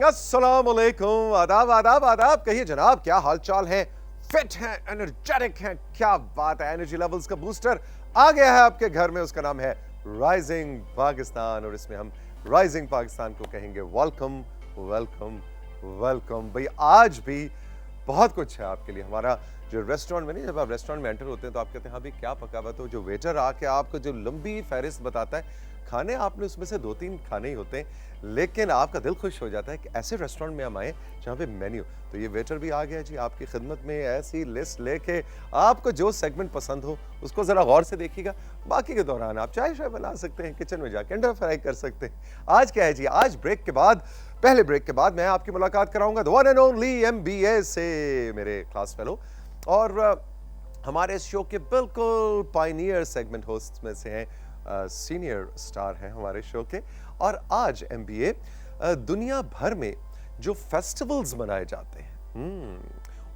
अस्सलाम वालेकुम, आदाब आदाब आदाब। कहिए जनाब, क्या हाल चाल है? फिट हैं, एनर्जेटिक हैं, क्या बात है। एनर्जी लेवल्स का बूस्टर आ गया है आपके घर में, उसका नाम है राइजिंग पाकिस्तान। और इसमें हम राइजिंग पाकिस्तान को कहेंगे वेलकम वेलकम वेलकम। भाई आज भी बहुत कुछ है आपके लिए। हमारा जो रेस्टोरेंट में नहीं, जब आप रेस्टोरेंट में एंटर होते हैं तो आप कहते हैं हाँ भाई क्या पका हुआ, तो जो वेटर आके आपको जो लंबी फहरिस्त बताता है खाने, आपने उसमें से 2-3 खाने ही होते हैं, लेकिन आपका दिल खुश हो जाता है कि ऐसे रेस्टोरेंट में हम आए जहाँ पे मेन्यू। तो ये वेटर भी आ गया जी आपकी खिदमत में, ऐसी लिस्ट लेके आपको जो सेगमेंट पसंद हो उसको ज़रा गौर से देखिएगा। बाकी के दौरान आप चाय शाय बना सकते हैं, किचन में जाके अंडा फ्राई कर सकते हैं। आज क्या है जी, आज ब्रेक के बाद, पहले ब्रेक के बाद मैं आपकी मुलाकात कराऊंगा the one and only MBA से, मेरे क्लास फेलो और हमारे इस शो के बिल्कुल पायनियर सेगमेंट होस्ट में से हैं, सीनियर स्टार हैं हमारे शो के। और आज MBA दुनिया भर में जो फेस्टिवल्स मनाए जाते हैं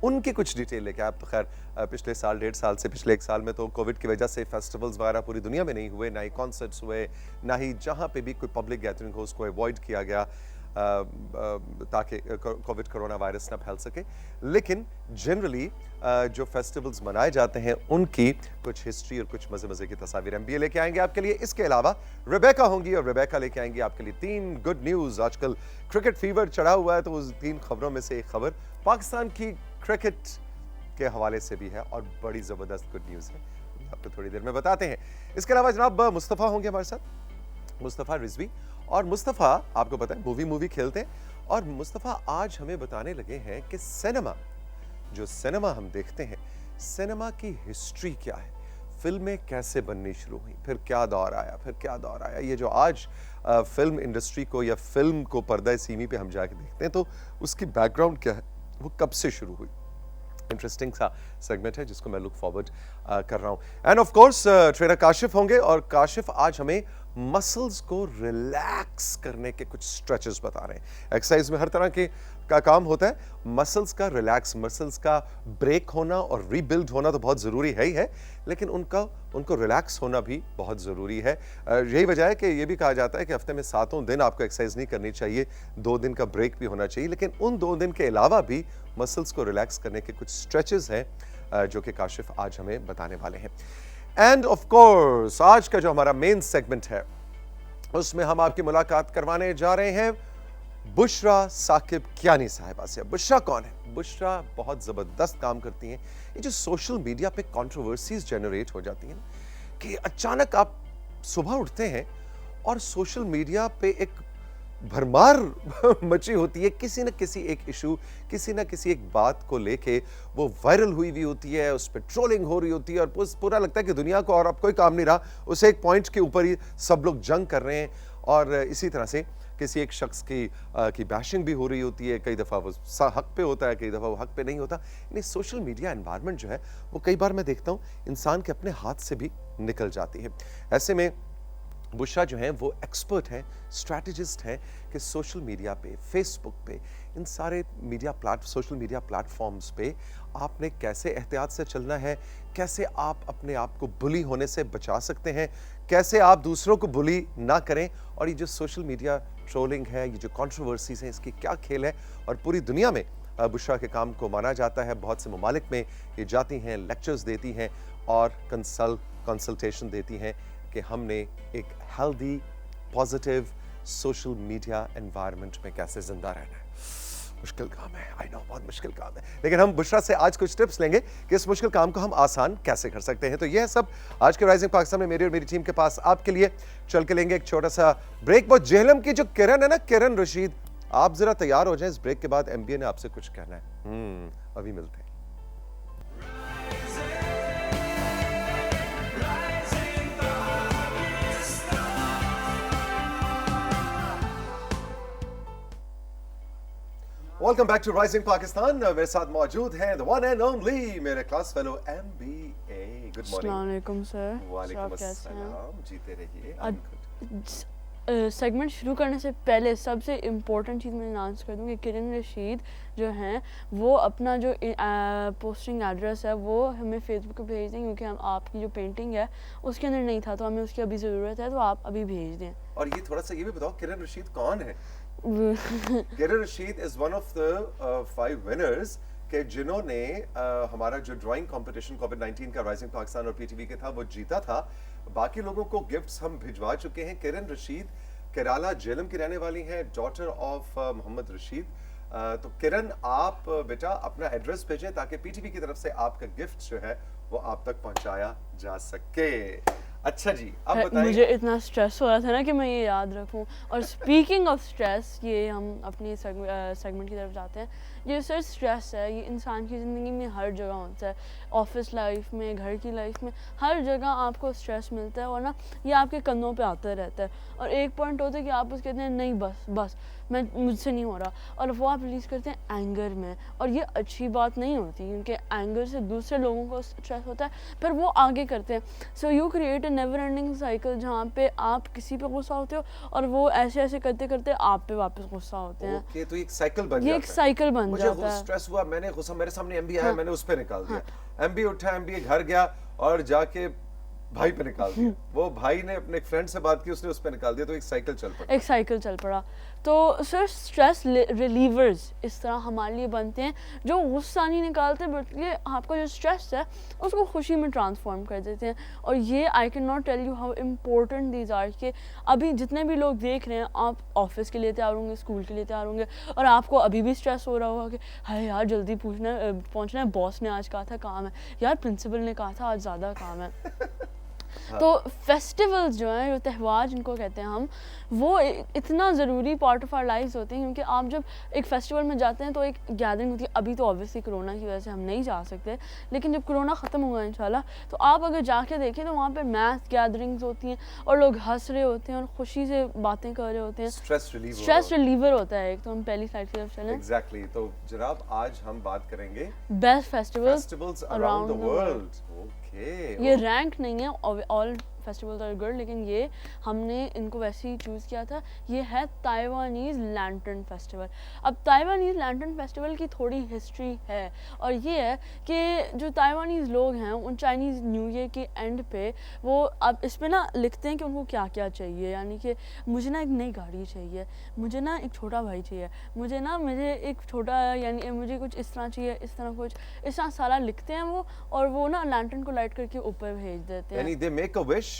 उनकी कुछ डिटेल लेके। आप तो खैर पिछले साल, 1.5 साल से, पिछले 1 साल में तो कोविड की वजह से फेस्टिवल्स वगैरह पूरी दुनिया में नहीं हुए, ना ही कॉन्सर्ट्स हुए, ना ही जहाँ पे भी कोई पब्लिक गैदरिंग हो उसको अवॉइड किया गया ताकि कोविड कोरोना वायरस ना फैल सके। लेकिन जनरली जो फेस्टिवल्स मनाए जाते हैं उनकी कुछ हिस्ट्री और कुछ मज़े मज़े की तस्वीर MBA लेके आएंगे आपके लिए। इसके अलावा रेबेका होंगी और रेबेका लेके आएंगी आपके लिए 3 गुड न्यूज़। आजकल क्रिकेट फीवर चढ़ा हुआ है, तो उस 3 खबरों में से एक खबर पाकिस्तान की क्रिकेट के हवाले से भी है और बड़ी ज़बरदस्त गुड न्यूज़ है, आपको थोड़ी देर में बताते हैं। इसके अलावा जनाब मुस्तफ़ा होंगे हमारे साथ, मुस्तफ़ा रिजवी। और मुस्तफ़ा आपको पता है मूवी खेलते हैं, और मुस्तफ़ा आज हमें बताने लगे हैं कि सिनेमा हम देखते हैं, सिनेमा की हिस्ट्री क्या है, फिल्में कैसे बननी शुरू हुई, फिर क्या दौर आया, ये जो आज फिल्म इंडस्ट्री को या फिल्म को पर्दा सीमी पे हम जाके देखते हैं तो उसकी बैकग्राउंड क्या है, वो कब से शुरू हुई। इंटरेस्टिंग सा सेगमेंट है जिसको मैं लुक फॉरवर्ड कर रहा हूं। End of course trainer Kashif होंगे, और काशिफ आज हमें मसल्स को रिलैक्स करने के कुछ स्ट्रेचेस बता रहे हैं। एक्सरसाइज में हर तरह के का काम होता है, मसल्स का रिलैक्स, मसल्स का ब्रेक होना और रीबिल्ड होना तो बहुत ज़रूरी है ही है, लेकिन उनको रिलैक्स होना भी बहुत ज़रूरी है। यही वजह है कि ये भी कहा जाता है कि हफ्ते में 7 दिन आपको एक्सरसाइज नहीं करनी चाहिए, 2 दिन का ब्रेक भी होना चाहिए, लेकिन उन 2 दिन के अलावा भी मसल्स को रिलैक्स करने के कुछ स्ट्रेचेस हैं जो कि काशिफ आज हमें बताने वाले हैं। एंड ऑफ कोर्स आज का जो हमारा मेन सेगमेंट है उसमें हम आपकी मुलाकात करवाने जा रहे हैं बुशरा साकिब कियानी साहिबा से। बुशरा कौन है? बुशरा बहुत ज़बरदस्त काम करती हैं। ये जो सोशल मीडिया पे कंट्रोवर्सीज जनरेट हो जाती हैं कि अचानक आप सुबह उठते हैं और सोशल मीडिया पे एक भरमार मची होती है, किसी न किसी एक इशू, किसी न किसी एक बात को लेके वो वायरल हुई होती है, उस पर ट्रोलिंग हो रही होती है, और पूरा लगता है कि दुनिया को और अब कोई काम नहीं रहा, उस एक पॉइंट के ऊपर ही सब लोग जंग कर रहे हैं। और इसी तरह से किसी एक शख्स की बैशिंग भी हो रही होती है, कई दफ़ा वो हक पे होता है, कई दफ़ा वो हक पे नहीं होता। यानी सोशल मीडिया एनवायरनमेंट जो है वो कई बार मैं देखता हूँ इंसान के अपने हाथ से भी निकल जाती है। ऐसे में बुशरा जो हैं वो एक्सपर्ट हैं, स्ट्रैटेजिस्ट हैं कि सोशल मीडिया पे, फेसबुक पे, इन सारे सोशल मीडिया प्लेटफॉर्म्स पे आपने कैसे एहतियात से चलना है, कैसे आप अपने आप को बुली होने से बचा सकते हैं, कैसे आप दूसरों को बुली ना करें, और ये जो सोशल मीडिया ट्रोलिंग है, ये जो कंट्रोवर्सीज हैं, इसकी क्या खेल है। और पूरी दुनिया में बुशरा के काम को माना जाता है, बहुत से ममालिक में ये जाती हैं, लेक्चर्स देती हैं और कंसल्टेशन देती हैं कि हमने एक healthy positive social media environment में कैसे जिंदा रहना है। मुश्किल काम है, आई नो, बहुत मुश्किल काम है, लेकिन हम बुशरा से आज कुछ टिप्स लेंगे कि इस मुश्किल काम को हम आसान कैसे कर सकते हैं। तो यह सब आज के राइजिंग पाकिस्तान में मेरी और मेरी टीम के पास आपके लिए। चल के लेंगे एक छोटा सा ब्रेक। वो जेहलम की जो किरण है ना, किरण रशीद, आप जरा तैयार हो जाए, इस ब्रेक के बाद MBA ने आपसे कुछ कहना है। अभी मिलते हैं। Welcome back to rising Pakistan. मेरे साथ मौजूद हैं द वन एंड ओनली मेरे class fellow MBA। Good morning. अस्सलाम वालेकुम सर। वालेकुम अस्सलाम, जीते रहिए। सेगमेंट शुरू करने से पहले सबसे इम्पोर्टेंट चीज़ मैं अनाउंस कर दूँ कि किरण रशीद जो हैं वो अपना जो पोस्टिंग एड्रेस है वो हमें फेसबुक पे भेज दें, क्योंकि हम आपकी जो पेंटिंग है उसके अंदर नहीं था, तो हमें उसकी अभी ज़रूरत है, तो आप अभी भेज दें। और ये थोड़ा सा ये भी बताओ, किरण रशीद कौन है? Kiran Rashid is one of the 5 winners के जिन्होंने हमारा जो ड्राइंग कंपटीशन कोविड-19 का राइजिंग पाकिस्तान और पीटीवी के था वो जीता था। बाकी लोगों को गिफ्ट्स हम भिजवा चुके हैं। किरण रशीद केराला जेलम की रहने वाली हैं, डॉटर ऑफ मोहम्मद रशीद। तो किरण, आप बेटा अपना एड्रेस भेजें ताकि पीटीवी की तरफ से आपका गिफ्ट जो है वो आप तक पहुंचाया जा सके। अच्छा जी, अब बताइए। मुझे इतना स्ट्रेस हो रहा था ना कि मैं ये याद रखूं। और स्पीकिंग ऑफ स्ट्रेस, ये हम अपनी सेगमेंट की तरफ जाते हैं। ये सर स्ट्रेस है, ये इंसान की ज़िंदगी में हर जगह होता है। ऑफिस लाइफ में, घर की लाइफ में, हर जगह आपको स्ट्रेस मिलता है और ना ये आपके कंधों पे आता रहता है। और एक पॉइंट होता है कि आप उसके कहते हैं नहीं बस बस मुझसे नहीं हो रहा, और वो आप रिलीज़ करते हैं एंगर में। और ये अच्छी बात नहीं होती क्योंकि एंगर से दूसरे लोगों को स्ट्रेस होता है, फिर वो आगे करते हैं। So you create a never ending cycle जहाँ पे आप किसी पे गुस्सा होते हो और वो ऐसे ऐसे करते करते आप पे वापस गुस्सा होते हैं। ओके, तो एक साइकिल बन जाता है। ये एक साइकिल बन मुझे जाता है। स्ट्रेस हुआ, मैंने गुस्सा, मेरे सामने एमबी आया, मैंने उस पे निकाल दिया। एमबी उठा, एमबी घर गया और जाके भाई पे निकाल दिया। वो भाई ने अपने एक फ्रेंड से बात की, उसने उस पे निकाल दिया, तो एक साइकिल चल पड़ा। एक साइकिल चल पड़ा। तो सर स्ट्रेस रिलीवर्स इस तरह हमारे लिए बनते हैं जो गुस्सा नहीं निकालते बल्कि आपका जो स्ट्रेस है उसको खुशी में ट्रांसफॉर्म कर देते हैं। और ये I can not tell you how important these are कि अभी जितने भी लोग देख रहे हैं, आप ऑफिस के लिए तैयार होंगे, स्कूल के लिए तैयार होंगे, और आपको अभी भी स्ट्रेस हो रहा होगा कि हाय यार जल्दी पहुँचना है, बॉस ने आज कहा था काम है, यार प्रिंसिपल ने कहा था आज ज़्यादा काम है। तो फेस्टिवल्स जो हैं, जो त्यौहार जिनको कहते हैं हम, वो इतना ज़रूरी पार्ट ऑफ आवर लाइफ होते हैं क्योंकि आप जब एक फेस्टिवल में जाते हैं तो एक गैदरिंग होती है। अभी तो ऑब्वियसली कोरोना की वजह से हम नहीं जा सकते, लेकिन जब कोरोना ख़त्म होगा इंशाल्लाह तो आप अगर जाके देखें तो वहाँ पे मैथ गैदरिंग्स होती हैं और लोग हंस रहे होते हैं और खुशी से बातें कर रहे होते हैं। स्ट्रेस रिलीवर होता है एक। तो हम पहली स्लाइड की तरफ चलें। एग्जैक्टली। तो जनाब आज हम बात करेंगे best festivals around the world. Okay, ये रैंक नहीं है, ऑल फेस्टिवल्स आर गुड, लेकिन ये हमने इनको वैसे ही चूज़ किया था। ये है ताइवानीज़ लैंटर्न फेस्टिवल। अब ताइवानीज़ लैंटर्न फेस्टिवल की थोड़ी हिस्ट्री है और ये है कि जो ताइवानीज़ लोग हैं उन चाइनीज़ न्यू ईयर के एंड पे वो अब इस पे ना लिखते हैं कि उनको क्या क्या चाहिए। यानी कि मुझे ना एक नई गाड़ी चाहिए, मुझे ना एक छोटा भाई चाहिए, मुझे एक छोटा, यानी मुझे कुछ इस तरह चाहिए, इस तरह कुछ इस तरह सारा लिखते हैं वो, और वो ना लैंटर्न को लाइट करके ऊपर भेज देते हैं। यानी दे मेक अ विश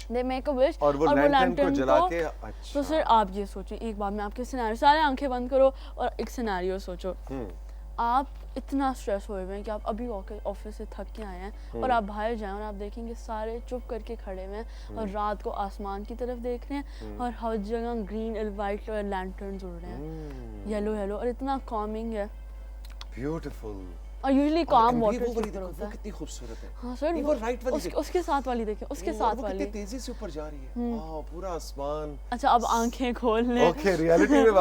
और वो लैंटर्न को जला के। अच्छा। तो सर आप ये सोचिए, एक बार में आपके सिनेरियो, सारे आंखें बंद करो और एक सिनेरियो सोचो। आप इतना स्ट्रेस हुए हुए हैं कि आप अभी ऑफिस से थक के आए हैं और आप बाहर जाएं और आप देखेंगे सारे चुप करके खड़े हुए हैं और रात को आसमान की तरफ देख रहे हैं और हर जगह ग्रीन वाइट लैंटर्न्स उड़ रहे हैं, येलो येलो, और इतना कॉमिंग है, ब्यूटीफुल। और यूजुअली काम वाटर वो कितनी खूबसूरत है। हाँ सर, वो राइट वाली उसके साथ वाली देखें, उसके साथ वाली कितनी तेजी से ऊपर जा रही है, पूरा आसमान। अच्छा, अब आंखें खोल लें। ओके, रियलिटी में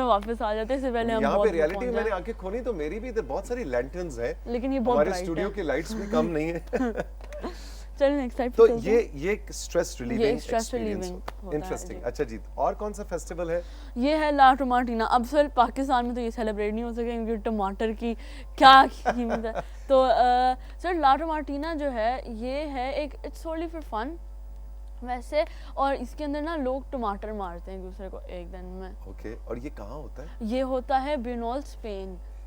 वापस आ जाते हैं। इससे पहले हम यहाँ पे रियलिटी में मैंने आंखें खोली तो मेरी भी इधर बहुत सारी लैंटर्न्स हैं, लेकिन ये बहुत हमारे स्टूडियो की लाइट्स भी कम नहीं है। चलिए नेक्स्ट टाइप। तो ये स्ट्रेस रिलीविंग होता इंटरेस्टिंग। अच्छा जी, और कौन सा फेस्टिवल है? ये है ला टमाटीना। अब सर पाकिस्तान में तो ये सेलिब्रेट नहीं हो सके क्योंकि टमाटर की क्या कीमत है। तो सर ला टमाटीना जो है ये है एक, इट्स ओनली फॉर फन वैसे, और इसके अंदर ना लोग टमाटर मारते हैं एक दूसरे को एक दिन में। ओके, और ये कहाँ होता है? ये होता है ब्यूनोल,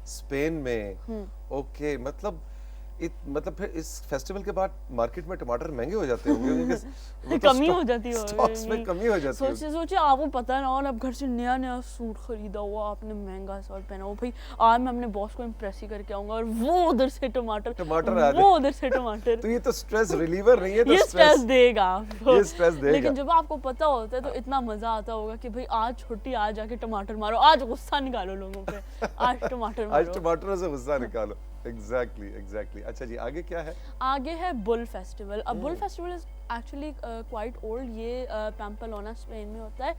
स्पेन में। ओके, मतलब फिर इस फेस्टिवल के बाद मार्केट में टमाटर महंगे हो जाते होंगे क्योंकि कमी हो जाती है, स्टॉक्स में कमी हो जाती है। सोचिए आपको पता है ना, और अब घर से नया नया सूट खरीदा हुआ, आपने महंगा सूट पहना हुआ, भाई आज मैं अपने बॉस को इम्प्रेस ही करके आऊंगा और वो उधर से टमाटर वो उधर से टमाटर। तो ये तो स्ट्रेस रिलीवर नहीं है, तो ये स्ट्रेस देगा आपको, ये स्ट्रेस देगा। लेकिन जब आपको पता होता है तो इतना मजा आता होगा कि भाई आज छुट्टी, आज जाके टमाटर मारो, आज गुस्सा निकालो लोगों पे, आज टमाटर मारो, आज टमाटरों से गुस्सा निकालो। एग्जैक्टली। अच्छा जी, आगे क्या है? आगे है बुल फेस्टिवल। अब bull festival is actually quite old. ये पैम्पलोना स्पेन में होता है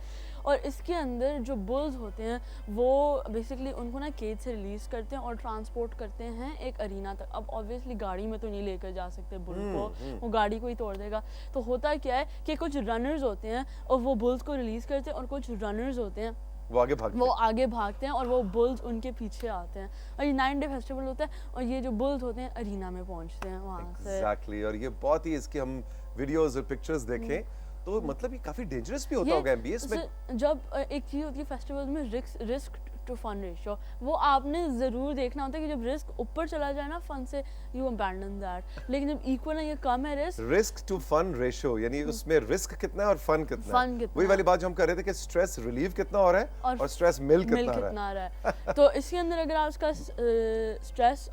और इसके अंदर जो बुल्स होते हैं वो बेसिकली उनको ना केज से रिलीज करते हैं और ट्रांसपोर्ट करते हैं एक अरीना तक। अब ऑब्वियसली गाड़ी में तो नहीं लेकर जा सकते बुल को, वो गाड़ी को ही तोड़ देगा। तो होता क्या है कि कुछ रनर्स होते हैं और वो बुल्स को रिलीज करते हैं और कुछ रनर्स होते हैं वो आगे भागते हैं और वो बुल्स उनके पीछे आते हैं। और ये 9 डे फेस्टिवल होता है और ये जो बुल्स होते हैं अरीना में पहुंचते हैं वहाँ से। एग्जैक्टली। और ये बहुत ही, इसके हम वीडियोस और पिक्चर्स देखें तो मतलब ये काफी डेंजरस भी होता होगा एमबीएस में। जब एक चीज होती है फेस्टिवल में रिस्क टू फन रेशियो, वो आपने जरूर देखना होता है कि जब रिस्क ऊपर चला जाए ना फन से, यू अबैंडन दैट, लेकिन जब इक्वल है या कम है रिस्क टू फन रेशियो, यानी उसमें रिस्क कितना है और फन कितना है। वही वाली बात जो हम कर रहे थे कि स्ट्रेस रिलीव कितना हो रहा है और स्ट्रेस मिल कितना आ रहा है। तो इसके अंदर अगर आप उसका स्ट्रेस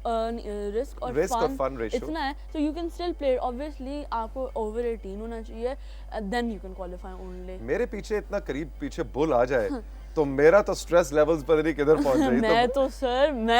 रिस्क और फन इतना है तो you can still play. Obviously आपको ओवर 18 होना चाहिए, then you can qualify only. मेरे पीछे इतना करीब पीछे बुल आ जाए तो मेरा तो स्ट्रेस लेवल्स पता नहीं किधर पहुंच रही है। मैं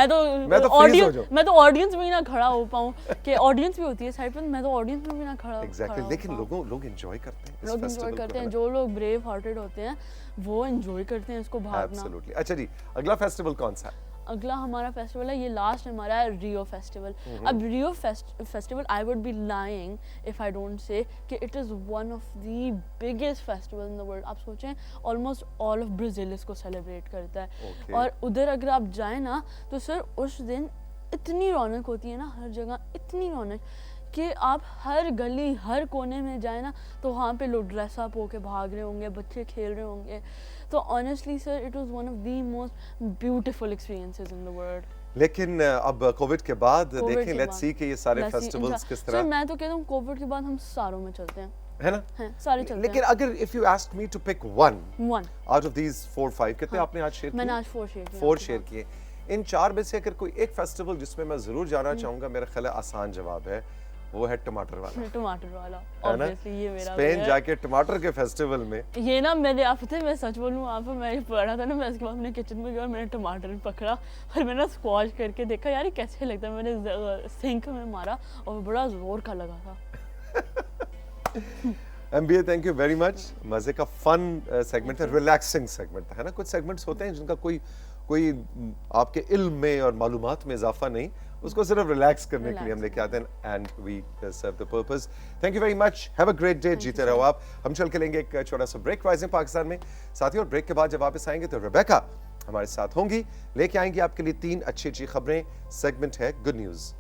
तो ऑडियंस में ही ना खड़ा हो पाऊं कि ऑडियंस भी होती है साइड पर, मैं तो ऑडियंस में भी ना खड़ा एग्जैक्टली। लेकिन लोग एंजॉय करते हैं, लोग एंजॉय करते हैं, जो लोग ब्रेव हार्टेड होते हैं वो एंजॉय करते हैं इसको भागना। एब्सोल्युटली। अच्छा जी, अगला फेस्टिवल कौन सा है? अगला हमारा फेस्टिवल है, ये लास्ट हमारा है, रियो फेस्टिवल। अब Rio festival I would be lying if I don't say कि it is one of the biggest festival in the world. आप सोचें ऑलमोस्ट ऑल ऑफ ब्राज़ील इसको सेलिब्रेट करता है। और उधर अगर आप जाएं ना तो सर उस दिन इतनी रौनक होती है ना, हर जगह इतनी रौनक कि आप हर गली हर कोने में जाए ना तो वहाँ पे लोग ड्रेस अप होके भाग रहे होंगे, बच्चे खेल रहे होंगे। तो honestly sir it was one of the most beautiful experiences in the world. लेकिन अब कोविड के बाद देखें, लेट्स सी कि ये सारे फेस्टिवल्स किस तरह। सर मैं तो कहता हूँ कोविड के बाद हम सारों में चलते हैं, है ना? हैं, सारे चलते हैं। लेकिन अगर if you asked me to pick one out of these 4-5, कितने आपने आज शेयर किए? मैंने आज 4 शेयर किए। 4 शेयर किए। इन 4 में से अगर कोई एक फेस्टिवल जिसमें मैं जरूर जाना चाहूंगा, मेरा ख्याल है आसान जवाब है, वो है टमाटर वाला। टमाटर वाला ऑब्वियसली ये मेरा स्पेन जाके टमाटर के फेस्टिवल में ये ना मैंने आप थे, मैं सच बोलूं आप, मैं पढ़ा था ना, मैं उसके बाद अपने किचन में गया और मैंने टमाटर पकड़ा और मैंने स्क्वाश करके देखा यार ये कैसे लगता है। मैंने सिंक में मारा और बड़ा जोर का लगा था। MBA thank you very much. मजे का फन सेगमेंट है, रिलैक्सिंग सेगमेंट है ना। कुछ सेगमेंट्स होते हैं जिनका कोई आपके इल्म में और मालूमात में इजाफा नहीं, उसको सिर्फ रिलैक्स करने के लिए हम लेके आते हैं and we serve the purpose. Thank you very much, have a great day, जीते रहो आप। हम चल के लेंगे एक छोटा सा ब्रेक राइजिंग पाकिस्तान में साथियों, और ब्रेक के बाद जब वापस आएंगे तो रेबेका हमारे साथ होंगी, लेके आएंगी आपके लिए 3 अच्छी खबरें। सेगमेंट है good news.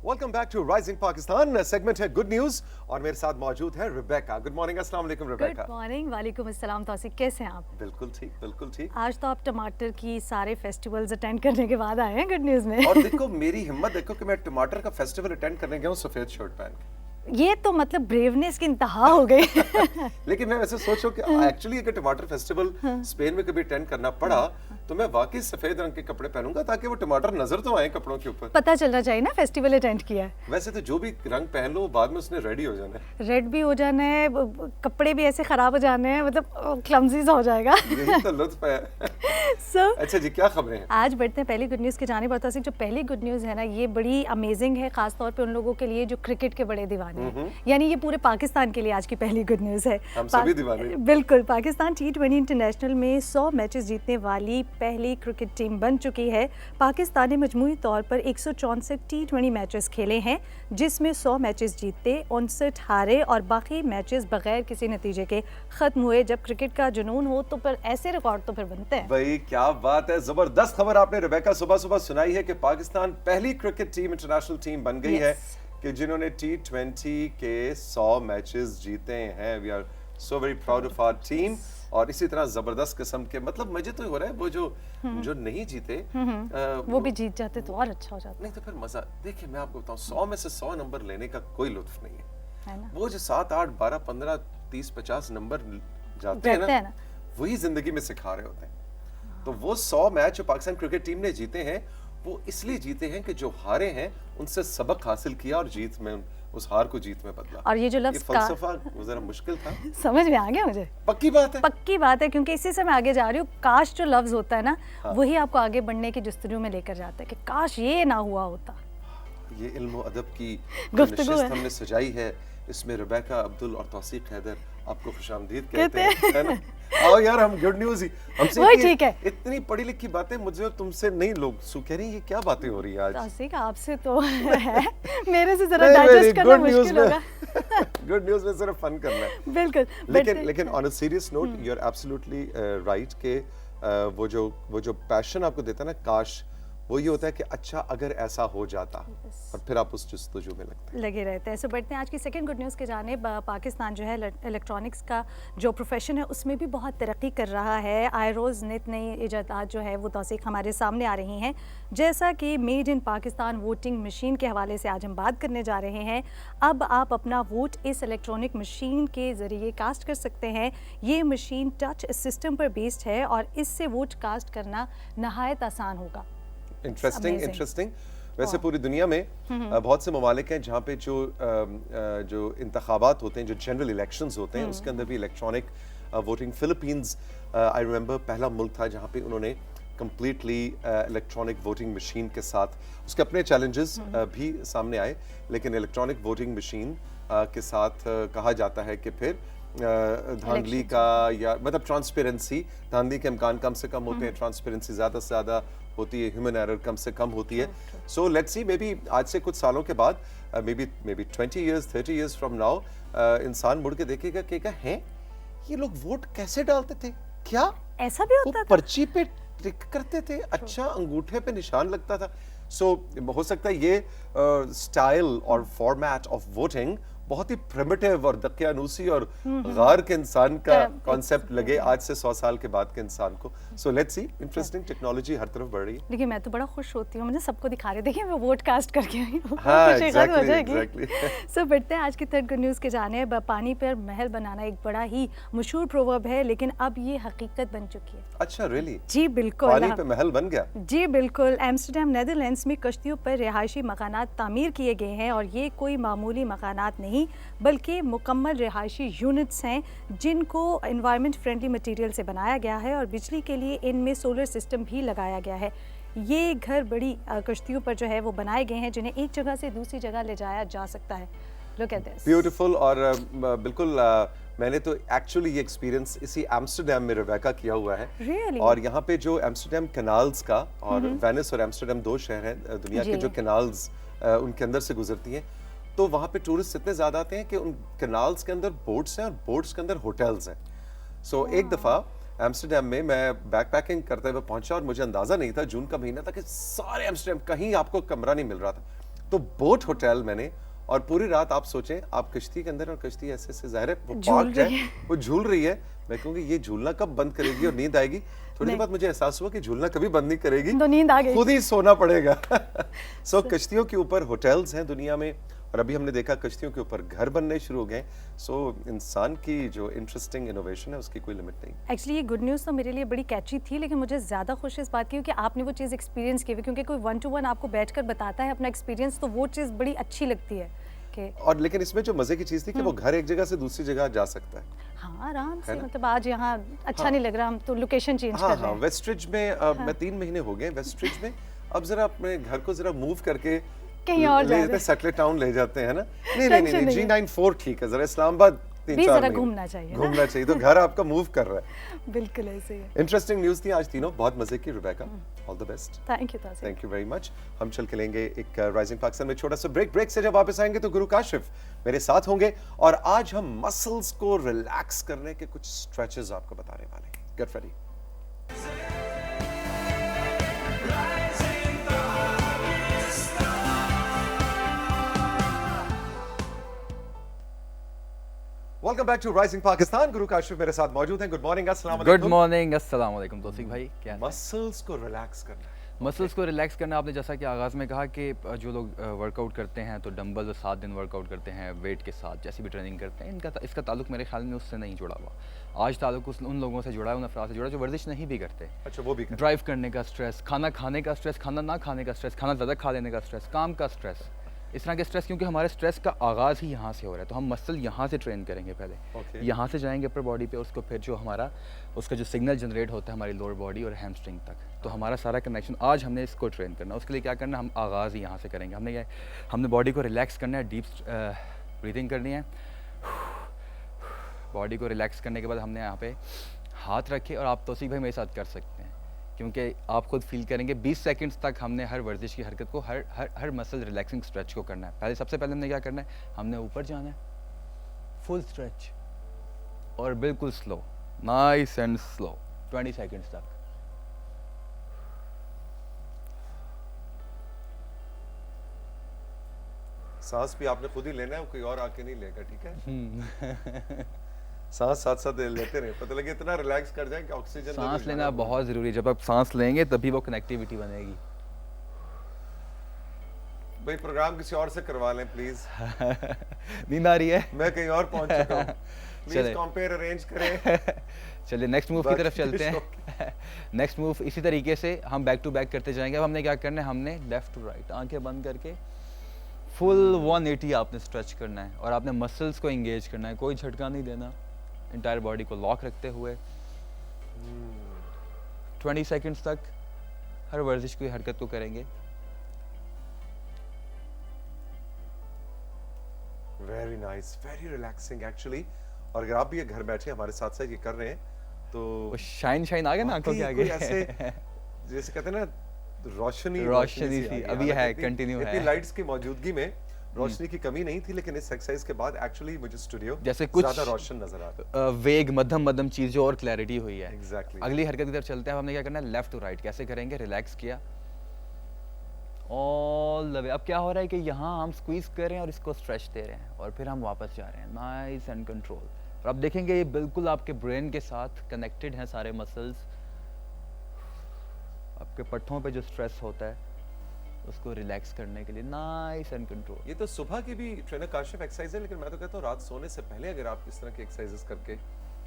Welcome back to rising Pakistan. Segment है गुड न्यूज और मेरे साथ मौजूद है रिबेका। गुड मॉर्निंग, अस्सलाम वालेकुम रिबेका। गुड मॉर्निंग, वालेकुम अस्सलाम तौसीक, कैसे हैं आप? बिल्कुल ठीक, बिल्कुल ठीक। आज तो आप टमाटर की सारे फेस्टिवल्स अटेंड करने के बाद आए हैं गुड न्यूज में। और देखो मेरी हिम्मत देखो कि मैं टमाटर का फेस्टिवल अटेंड करने गया हूँ सफेद शर्ट पहन के। ये तो मतलब ब्रेवनेस की इंतहा हो गई। लेकिन मैं वैसे सोचो कि एक्चुअली अगर टमाटर फेस्टिवल स्पेन में कभी अटेंड करना पड़ा तो मैं वाकई सफेद रंग के कपड़े पहनूंगा ताकि वो टमाटर नजर तो आए कपड़ों के ऊपर, पता चलना चाहिए ना फेस्टिवल अटेंड किया है। वैसे तो जो भी रंग पहन लो बाद में उसने रेडी हो जाना है, रेड भी हो जाना है, कपड़े भी ऐसे खराब हो जाने हैं, मतलब क्लमजी सा हो जाएगा। यही तो लुत्फ है। अच्छा जी, क्या खबरें हैं? आज बढ़ते हैं पहली गुड न्यूज़ की जानिब। बता सिंह, जो पहली गुड न्यूज़ है ना, ये बड़ी अमेजिंग है, खास तौर पे उन लोगों के लिए जो क्रिकेट के बड़े दीवाने हैं, यानी ये पूरे पाकिस्तान के लिए आज की पहली गुड न्यूज़ है। हम सभी दीवाने। बिल्कुल, पाकिस्तान T20 इंटरनेशनल में 100 मैचेस जीतने वाली पहली क्रिकेट टीम बन चुकी है। पाकिस्तान ने मजमूई तौर पर 164 T20 मैचेस खेले हैं, जिसमें 100 मैचेस जीते, 59 हारे और बाकी मैचेस बगैर किसी नतीजे के खत्म हुए। जब क्रिकेट का जुनून हो तो फिर ऐसे रिकॉर्ड तो फिर बनते हैं। भाई क्या बात है, जबरदस्त खबर आपने रिबेका सुबह सुबह सुनाई है कि पाकिस्तान पहली क्रिकेट टीम, इंटरनेशनल टीम बन गई है कि जिन्होंने T20 के 100 मैचेस जीते हैं। We are so very proud of our team. और इसी तरह जबरदस्त किस्म के, मतलब मुझे तो हो रहा है वो जो नहीं जीते वो भी जीत जाते तो और अच्छा हो जाता। नहीं तो फिर मजा, देखिए मैं आपको बताऊं, 100 में से 100 नंबर लेने का कोई लुत्फ नहीं है ना? वो जो 7, 8, 12, 15, 30, 50 नंबर जाते हैं ना, वही जिंदगी में सिखा रहे होते हैं। तो वो 100 मैच जो पाकिस्तान क्रिकेट टीम ने जीते हैं वो इसलिए जीते हैं कि जो हारे हैं उनसे सबक हासिल किया और जीत में उस हार को जीत में बदला। और ये जो लफ्ज़ फलसफा वो जरा मुश्किल था, समझ में आ गया मुझे। पक्की बात है, पक्की बात है, क्योंकि इसी से मैं आगे जा रही हूँ। काश जो लफ्ज़ होता है ना, वही आपको आगे बढ़ने की जुस्तजू में लेकर जाता है कि काश ये ना हुआ होता। ये इल्म अदब की गुफ्तगू है, हमने सजाई है, इसमें रिबेका अब्दुल और तौसीक हैदर आपको खुशामदीद कहते हैं, है ना? आओ यार, हम गुड न्यूज़ ही हमसे ठीक है। इतनी पढ़ी लिखी बातें मुझे और तुमसे नहीं, लोग कह रही ये क्या बातें हो रही है आज। तौसीक आपसे तो है, मेरे से जरा डाइजेस्ट करना मुश्किल होगा। गुड न्यूज़ में सिर्फ फन करना है। बिल्कुल। लेकिन on a serious note, you are absolutely right के वो जो पैशन आपको देता है ना, काश वो ये होता है कि अच्छा अगर ऐसा हो जाता, और फिर आप उस जस्तजू में लगते हैं। लगे रहते हैं। सो बढ़ते हैं आज की सेकंड गुड न्यूज़ की जानिब। पाकिस्तान जो है इलेक्ट्रॉनिक्स का जो प्रोफेशन है उसमें भी बहुत तरक्की कर रहा है। आए रोज़ नित नई इजादात जो है वो तौसीक हमारे सामने आ रही हैं, जैसा कि made in Pakistan voting machine के हवाले से आज हम बात करने जा रहे हैं। अब आप अपना वोट इस इलेक्ट्रॉनिक मशीन के ज़रिए कास्ट कर सकते हैं। ये मशीन टच सिस्टम पर बेस्ड है और इससे वोट कास्ट करना नहायत आसान होगा। इंटरेस्टिंग। वैसे पूरी दुनिया में बहुत से ममालिक हैं जहाँ पे जो इंतखाबात होते हैं, जो जनरल इलेक्शंस होते हैं, उसके अंदर भी electronic voting. Philippines I remember पहला मुल्क था जहाँ पे उन्होंने कंप्लीटली इलेक्ट्रॉनिक वोटिंग मशीन के साथ, उसके अपने चैलेंजेस भी सामने आए, लेकिन इलेक्ट्रॉनिक वोटिंग मशीन के साथ कहा जाता है कि फिर धांधली का या मतलब ट्रांसपेरेंसी, धांधली के इम्कान कम से कम होते हैं, ट्रांसपेरेंसी ज़्यादा से ज़्यादा होती है, ह्यूमन एरर कम से कम होती है। सो लेट्स सी, मे बी आज से कुछ सालों के बाद, may be 20 years 30 years from now, इंसान मुड़ के देखेगा कि हैं ये लोग वोट कैसे डालते थे, क्या ऐसा भी होता था? पर्ची पे टिक करते थे, अच्छा अंगूठे पे निशान लगता था। सो हो सकता है ये स्टाइल और फॉर्मेट ऑफ वोटिंग बहुत ही प्रिमिटिव और दकियानूसी और गार के इंसान का कॉन्सेप्ट लगे आज से 100 साल के बाद के इंसान को। So let's see, interesting, technology हर तरफ बढ़ रही है। देखिए मैं तो बड़ा खुश होती हूँ, मुझे सबको दिखा रहे, देखिए मैं वोट कास्ट करके आई हूँ। हाँ, खुशी खत्म हो जाएगी। एग्जैक्टली। सो बढ़ते हैं आज की थर्ड गुड न्यूज़ के जानिब। पानी पर महल बनाना एक बड़ा ही मशहूर प्रोवर्ब है, लेकिन अब ये हकीकत बन चुकी है। अच्छा, रियली? जी बिल्कुल, पानी पे महल बन गया? जी बिल्कुल। एम्स्टरडम नेदरलैंड्स में कश्तियों पर रिहायशी मकानात तामीर किए गए हैं और ये कोई मामूली मकानात नहीं बल्कि मुकम्मल रिहायशी यूनिट्स हैं जिनको एनवायरनमेंट फ्रेंडली मटेरियल से बनाया गया है और बिजली के लिए इनमें सोलर सिस्टम भी लगाया गया है। ये घर बड़ी कश्तियों पर जो है वो बनाए गए हैं जिन्हें एक जगह से दूसरी जगह ले जाया जा सकता है। Look at this, beautiful. और बिल्कुल मैंने तो एक्चुअली ये एक्सपीरियंस इसी एम्स्टरडम में रेबेका किया हुआ है। Really? और यहाँ पे जो एम्स्टरडम कैनाल्स का, और वेनिस और एम्स्टरडम 2 शहर हैं दुनिया के जो कैनाल्स उनके अंदर से गुजरती हैं, तो वहाँ पे टूरिस्ट इतने ज़्यादा आते हैं कि उन कैनाल्स के अंदर बोट्स हैं और बोट्स के अंदर होटल्स हैं। सो एक दफ़ा एम्स्टरडम में मैं बैकपैकिंग करते हुए पहुंचा और मुझे अंदाज़ा नहीं था, जून का महीना था, कि सारे एम्स्टरडम कहीं आपको कमरा नहीं मिल रहा था। तो बोट होटल मैंने, और पूरी रात आप सोचें आप कश्ती के अंदर, और कश्ती ऐसे ऐसे ज़ाहिर है वो पार्क है, वो झूल रही है। मैं कहूँगी ये झूलना कब बंद करेगी और नींद आएगी। थोड़ी देर बाद मुझे एहसास हुआ कि झूलना कभी बंद नहीं करेगी, तो नींद आ गई, खुद ही सोना पड़ेगा। सो कश्तियों के ऊपर होटल्स हैं दुनिया में, और अभी हमने देखा कश्तियों के ऊपर घर बनने शुरू हो गए। सो इंसान की जो इंटरेस्टिंग इनोवेशन है उसकी कोई लिमिट नहीं। एक्चुअली ये गुड न्यूज़ तो मेरे लिए बड़ी कैची थी, लेकिन मुझे ज़्यादा खुशी इस बात की कि आपने वो चीज़ एक्सपीरियंस की हुई, क्योंकि कोई 1 to 1 आपको बैठकर बताता है अपना एक्सपीरियंस, तो वो चीज़ बड़ी अच्छी लगती है कि। और लेकिन इसमें जो मजे की चीज़ थी कि वो घर एक जगह से दूसरी जगह जा सकता है। हाँ, आराम से, मतलब आज यहाँ अच्छा नहीं लग रहा, हम तो लोकेशन चेंज कर रहे हैं। वेस्टरिज में मैं 3 महीने हो गए वेस्टरिज में। अब जरा अपने घर को जरा मूव करके कहीं और ले जाते हैं, सेटल टाउन ले जाते हैं ना। नहीं, G94 ठीक है, जरा इस्लामाबाद 3-4 महीने घूमना चाहिए तो घर आपका मूव कर रहा है। बिल्कुल ऐसे ही है। इंटरेस्टिंग न्यूज़ थी आज तीनों, बहुत मजे की। Rebecca, all the best. Thank you very much. हम चल के लेंगे एक राइजिंग पाकिस्तान में छोटा सा ब्रेक से जब वापस आएंगे तो गुरु काशिफ मेरे साथ होंगे, और आज हम मसल्स को रिलैक्स करने के कुछ स्ट्रेचेस आपको बताने वाले हैं। Get ready. Welcome back to rising Pakistan. Guru Kashif मेरे साथ मौजूद हैं। गुड मॉर्निंग, अस्सलाम वालेकुम। गुड मॉर्निंग, अस्सलाम वालेकुम तौसीक भाई। क्या मसल्स को रिलैक्स करना, मसल्स को रिलैक्स करना, आपने जैसा कि आगाज़ में कहा कि जो लोग वर्कआउट करते हैं तो डंबल और 7 दिन वर्कआउट करते हैं वेट के साथ, जैसी भी ट्रेनिंग करते हैं, इसका ताल्लुक मेरे ख्याल में उससे नहीं जुड़ा हुआ। आज ताल्लुक उन लोगों से जुड़ा है, उन अफराद से जुड़ा जो वर्जिश नहीं भी करते। अच्छा, वो भी ड्राइव करने का स्ट्रेस, खाना खाने का स्ट्रेस, खाना ना खाने का स्ट्रेस, खाना ज़्यादा खा लेने का स्ट्रेस, काम का स्ट्रेस, इस तरह के स्ट्रेस, क्योंकि हमारे स्ट्रेस का आगाज़ ही यहाँ से हो रहा है। तो हम मसल यहाँ से ट्रेन करेंगे पहले, यहाँ से जाएंगे अपर बॉडी पे, उसको फिर जो हमारा उसका जो सिग्नल जनरेट होता है हमारी लोअर बॉडी और हैमस्ट्रिंग तक, तो हमारा सारा कनेक्शन आज हमने इसको ट्रेन करना। उसके लिए क्या करना, हम आगाज़ ही यहाँ से करेंगे। हमने बॉडी को रिलैक्स करना है, डीप ब्रीथिंग करनी है। बॉडी को रिलैक्स करने के बाद हमने यहाँ पे हाथ रखे, और आप तौसीक भाई मेरे साथ कर सकते हैं, क्योंकि आप खुद फील करेंगे 20 सेकंड्स तक हमने हर वर्जिश की हरकत को, हर मसल रिलैक्सिंग स्ट्रेच को करना है। सबसे पहले हमने क्या करना है, हमने ऊपर जाना है, फुल स्ट्रेच, और बिल्कुल slow, nice and slow, 20 seconds तक। सांस भी आपने खुद ही लेना है, कोई और आके नहीं लेगा, ठीक है? सांस साथ साथ लेते रहे, पता लगे इतना रिलैक्स कर जाए कि ऑक्सीजन सांस लेना बहुत ज़रूरी है। जब आप सांस लेंगे तभी वो कनेक्टिविटी बनेगी। भाई प्रोग्राम किसी और से करवा लें प्लीज, नींद आ रही है? मैं कहीं और पहुंच चुका हूँ, प्लीज चले। कंपेयर अरेंज करें। चलिए नेक्स्ट मूव की तरफ बाकी चलते हैं। नेक्स्ट मूव इसी तरीके से हम बैक टू बैक करते जाएंगे। अब हमने क्या करना है, हमने लेफ्ट टू राइट आंखें बंद करके फुल 180 आपने स्ट्रेच करना है और आपने मसल्स को एंगेज करना है, कोई झटका नहीं देना, इंटायर बॉडी को लॉक रखते हुए 20 सेकंड्स तक हर वर्जिश की हरकत को करेंगे। Very nice, very relaxing actually. और अगर आप भी ये घर बैठे हमारे साथ साथ ये कर रहे हैं तो वो शाइन आ गया ना आंखों के वाकई कोई आगे। ऐसे जैसे कहते हैं ना, रोशनी रोशनी सी सी, आ गई। अभी है, हालांकि continue इतनी है। लाइट्स की मौजूदगी में रोशनी की कमी नहीं थी, लेकिन इस एक्सरसाइज के बाद एक्चुअली मुझे स्टूडियो जैसे कुछ ज्यादा रोशन नजर आ रहा है। वेग मध्यम चीज़ों और क्लैरिटी हुई है। Exactly. अगली हरकत की तरफ चलते हैं। अब हमने क्या करना है, लेफ्ट टू राइट कैसे करेंगे, रिलैक्स किया ऑल द वे। अब क्या हो रहा है कि यहाँ हम स्क्वीज कर रहे हैं और इसको स्ट्रेच दे रहे हैं और फिर हम वापस जा रहे हैं, नाइस एंड कंट्रोल। और आप देखेंगे ये बिल्कुल आपके ब्रेन के साथ कनेक्टेड हैं सारे मसल्स। आपके पट्ठों पे जो स्ट्रेस होता है उसको रिलैक्स करने के लिए, नाइस एंड कंट्रोल। ये तो सुबह की भी ट्रेनर काशिफ एक्सरसाइज है, लेकिन मैं तो कहता हूँ रात सोने से पहले अगर आप इस तरह की एक्सरसाइजेस करके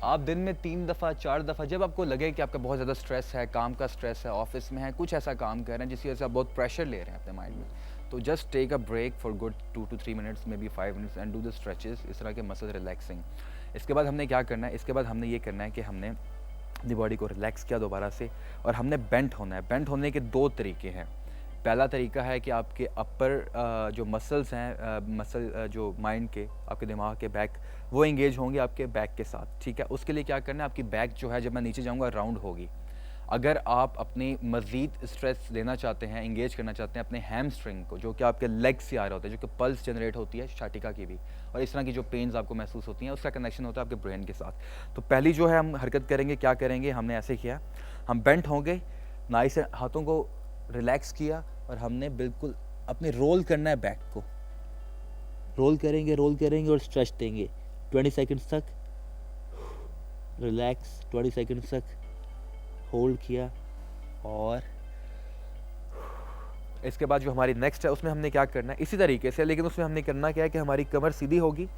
आप दिन में 3 दफ़ा 4 दफ़ा, जब आपको लगे कि आपका बहुत ज़्यादा स्ट्रेस है, काम का स्ट्रेस है, ऑफिस में है, कुछ ऐसा काम कर रहे हैं जिसकी वजह से आप बहुत प्रेशर ले रहे हैं अपने माइंड में, तो just take a break for good 2 to 3 minutes, maybe 5 minutes and do the stretches, इस तरह के मसल रिलैक्सिंग। इसके बाद हमने क्या करना है, इसके बाद हमने ये करना है कि हमने अपनी बॉडी को रिलैक्स किया दोबारा से और हमने बेंट होना है। बेंट होने के 2 तरीके हैं। पहला तरीका है कि आपके अपर जो मसल्स हैं, मसल जो माइंड के, आपके दिमाग के बैक, वो एंगेज होंगे आपके बैक के साथ, ठीक है। उसके लिए क्या करना है, आपकी बैक जो है जब मैं नीचे जाऊंगा राउंड होगी। अगर आप अपनी मज़ीद स्ट्रेस लेना चाहते हैं, एंगेज करना चाहते हैं अपने हैमस्ट्रिंग को, जो कि आपके लेग से आ रहा होता है, जो कि पल्स जनरेट होती है शाटिका की भी, और इस तरह की जो पेन्स आपको महसूस होती हैं, उसका कनेक्शन होता है आपके ब्रेन के साथ। तो पहली जो है हम हरकत करेंगे, क्या करेंगे, हमने ऐसे किया, हम बेंट होंगे, नाइस से हाथों को रिलैक्स किया और हमने बिल्कुल अपने रोल करना है, बैक को रोल करेंगे और स्ट्रेच देंगे 20 सेकंड्स तक, रिलैक्स 20 सेकंड्स तक, होल्ड किया। और इसके बाद जो हमारी नेक्स्ट है उसमें हमने क्या करना है, इसी तरीके से, लेकिन उसमें हमने करना क्या है कि हमारी कमर सीधी होगी,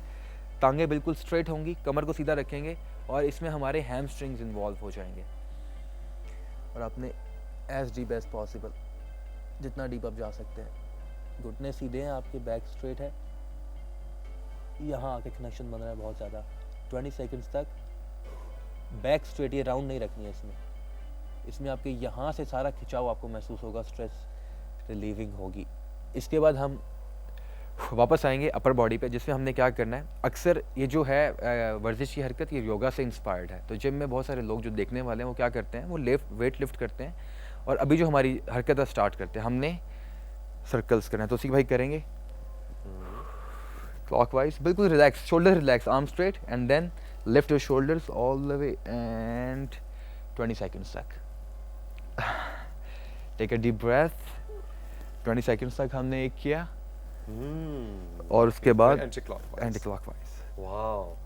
टांगें बिल्कुल स्ट्रेट होंगी, कमर को सीधा रखेंगे और इसमें हमारे हैमस्ट्रिंग्स इन्वॉल्व हो जाएंगे। और आपने एज डीप एज पॉसिबल, जितना डीप आप जा सकते हैं, घुटने सीधे हैं आपके, बैक स्ट्रेट है, यहाँ आके कनेक्शन बन रहा है बहुत ज़्यादा, 20 सेकंड्स तक बैक स्ट्रेट, ये राउंड नहीं रखनी है इसमें आपके यहाँ से सारा खिंचाव आपको महसूस होगा, स्ट्रेस रिलीविंग होगी। इसके बाद हम वापस आएंगे अपर बॉडी पे, जिसमें हमने क्या करना है, अक्सर ये जो है वर्जिश की हरकत, ये योगा से इंस्पायर्ड है। तो जिम में बहुत सारे लोग जो देखने वाले हैं वो क्या करते हैं, वो वेट लिफ्ट करते हैं। और अभी जो हमारी हरकत है स्टार्ट करते हैं, हमने सर्कल्स करना है, तो उसी भाई करेंगे क्लॉकवाइज, बिल्कुल relax, shoulder relax, arm straight and then lift your shoulders all the way and 20 seconds तक। Take a deep breath, 20 seconds तक हमने एक किया और उसके बाद anticlockwise wow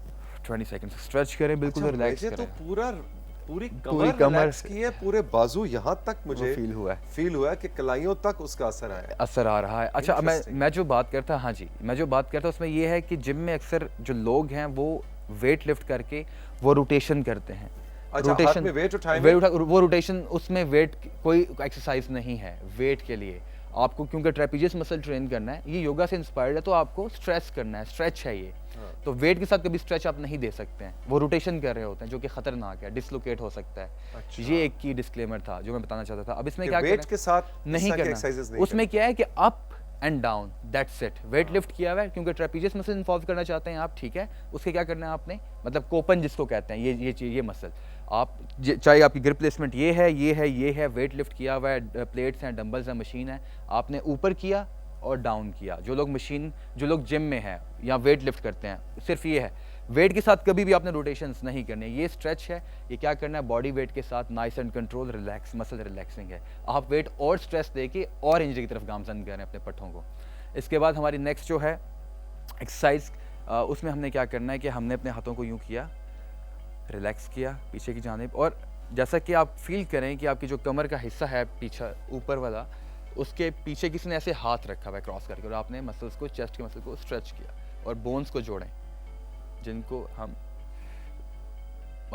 20 seconds stretch करें, बिल्कुल रिलैक्स मुझे तो करें। पूरी कमर रिलैक्स की है, पूरे बाजू यहाँ तक मुझे फील हुआ है कि कलाइयों तक उसका असर आ रहा है। अच्छा, मैं जो बात करता, हाँ जी, मैं जो बात करता उसमें ये है कि जिम में अक्सर जो लोग हैं वो वेट लिफ्ट करके वो रोटेशन करते हैं। अच्छा, हाथ में वेट उठाएं, वो रोटेशन, उसमें वेट कोई एक्सरसाइज नहीं है वेट के लिए। आपको क्योंकि ट्रेपीजियस मसल ट्रेन करना है, ये योगा से इंस्पायर्ड है, तो आपको स्ट्रेच करना है, स्ट्रेच है ये। तो वेट के साथ कभी स्ट्रेच आप नहीं दे सकते हैं, वो रोटेशन कर रहे होते हैं, जो कि खतरनाक है, डिसलोकेट हो सकता है। अच्छा। ये एक की डिस्क्लेमर था जो मैं बताना चाहता था। अब इसमें क्या वेट के साथ नहीं करना, उसमें क्या है कि up and down, that's it. Weight lift किया हुआ है क्योंकि ट्रेपीजियस मसल इन्वॉल्व करना चाहते हैं आप, ठीक है। उसके क्या करना है आपने, मतलब कोपन जिसको कहते हैं, ये मसल, आप चाहे आपकी ग्रिप प्लेसमेंट ये है, वेट लिफ्ट किया हुआ है, प्लेट्स हैं, डंबल्स हैं, मशीन है, आपने ऊपर किया और डाउन किया। जो लोग जिम में है या वेट लिफ्ट करते हैं, सिर्फ ये है, वेट के साथ कभी भी आपने रोटेशंस नहीं करने। ये स्ट्रेच है, ये क्या करना है, बॉडी वेट के साथ nice and control, relax, muscle relaxing है। आप वेट और स्ट्रेस देके और इंजरी की तरफ गामजन कर रहे हैं अपने पट्ठों को। इसके बाद हमारी नेक्स्ट जो है एक्सरसाइज, उसमें हमने क्या करना है कि हमने अपने हाथों को यूँ किया, रिलैक्स किया पीछे की जानिब, और जैसा कि आप फील करें कि आपकी जो कमर का हिस्सा है पीछे ऊपर वाला, उसके पीछे किसी ने ऐसे हाथ रखा हुआ है क्रॉस करके, और आपने मसल्स को, चेस्ट के मसल को स्ट्रेच किया और बोन्स को जोड़ें, जिनको हम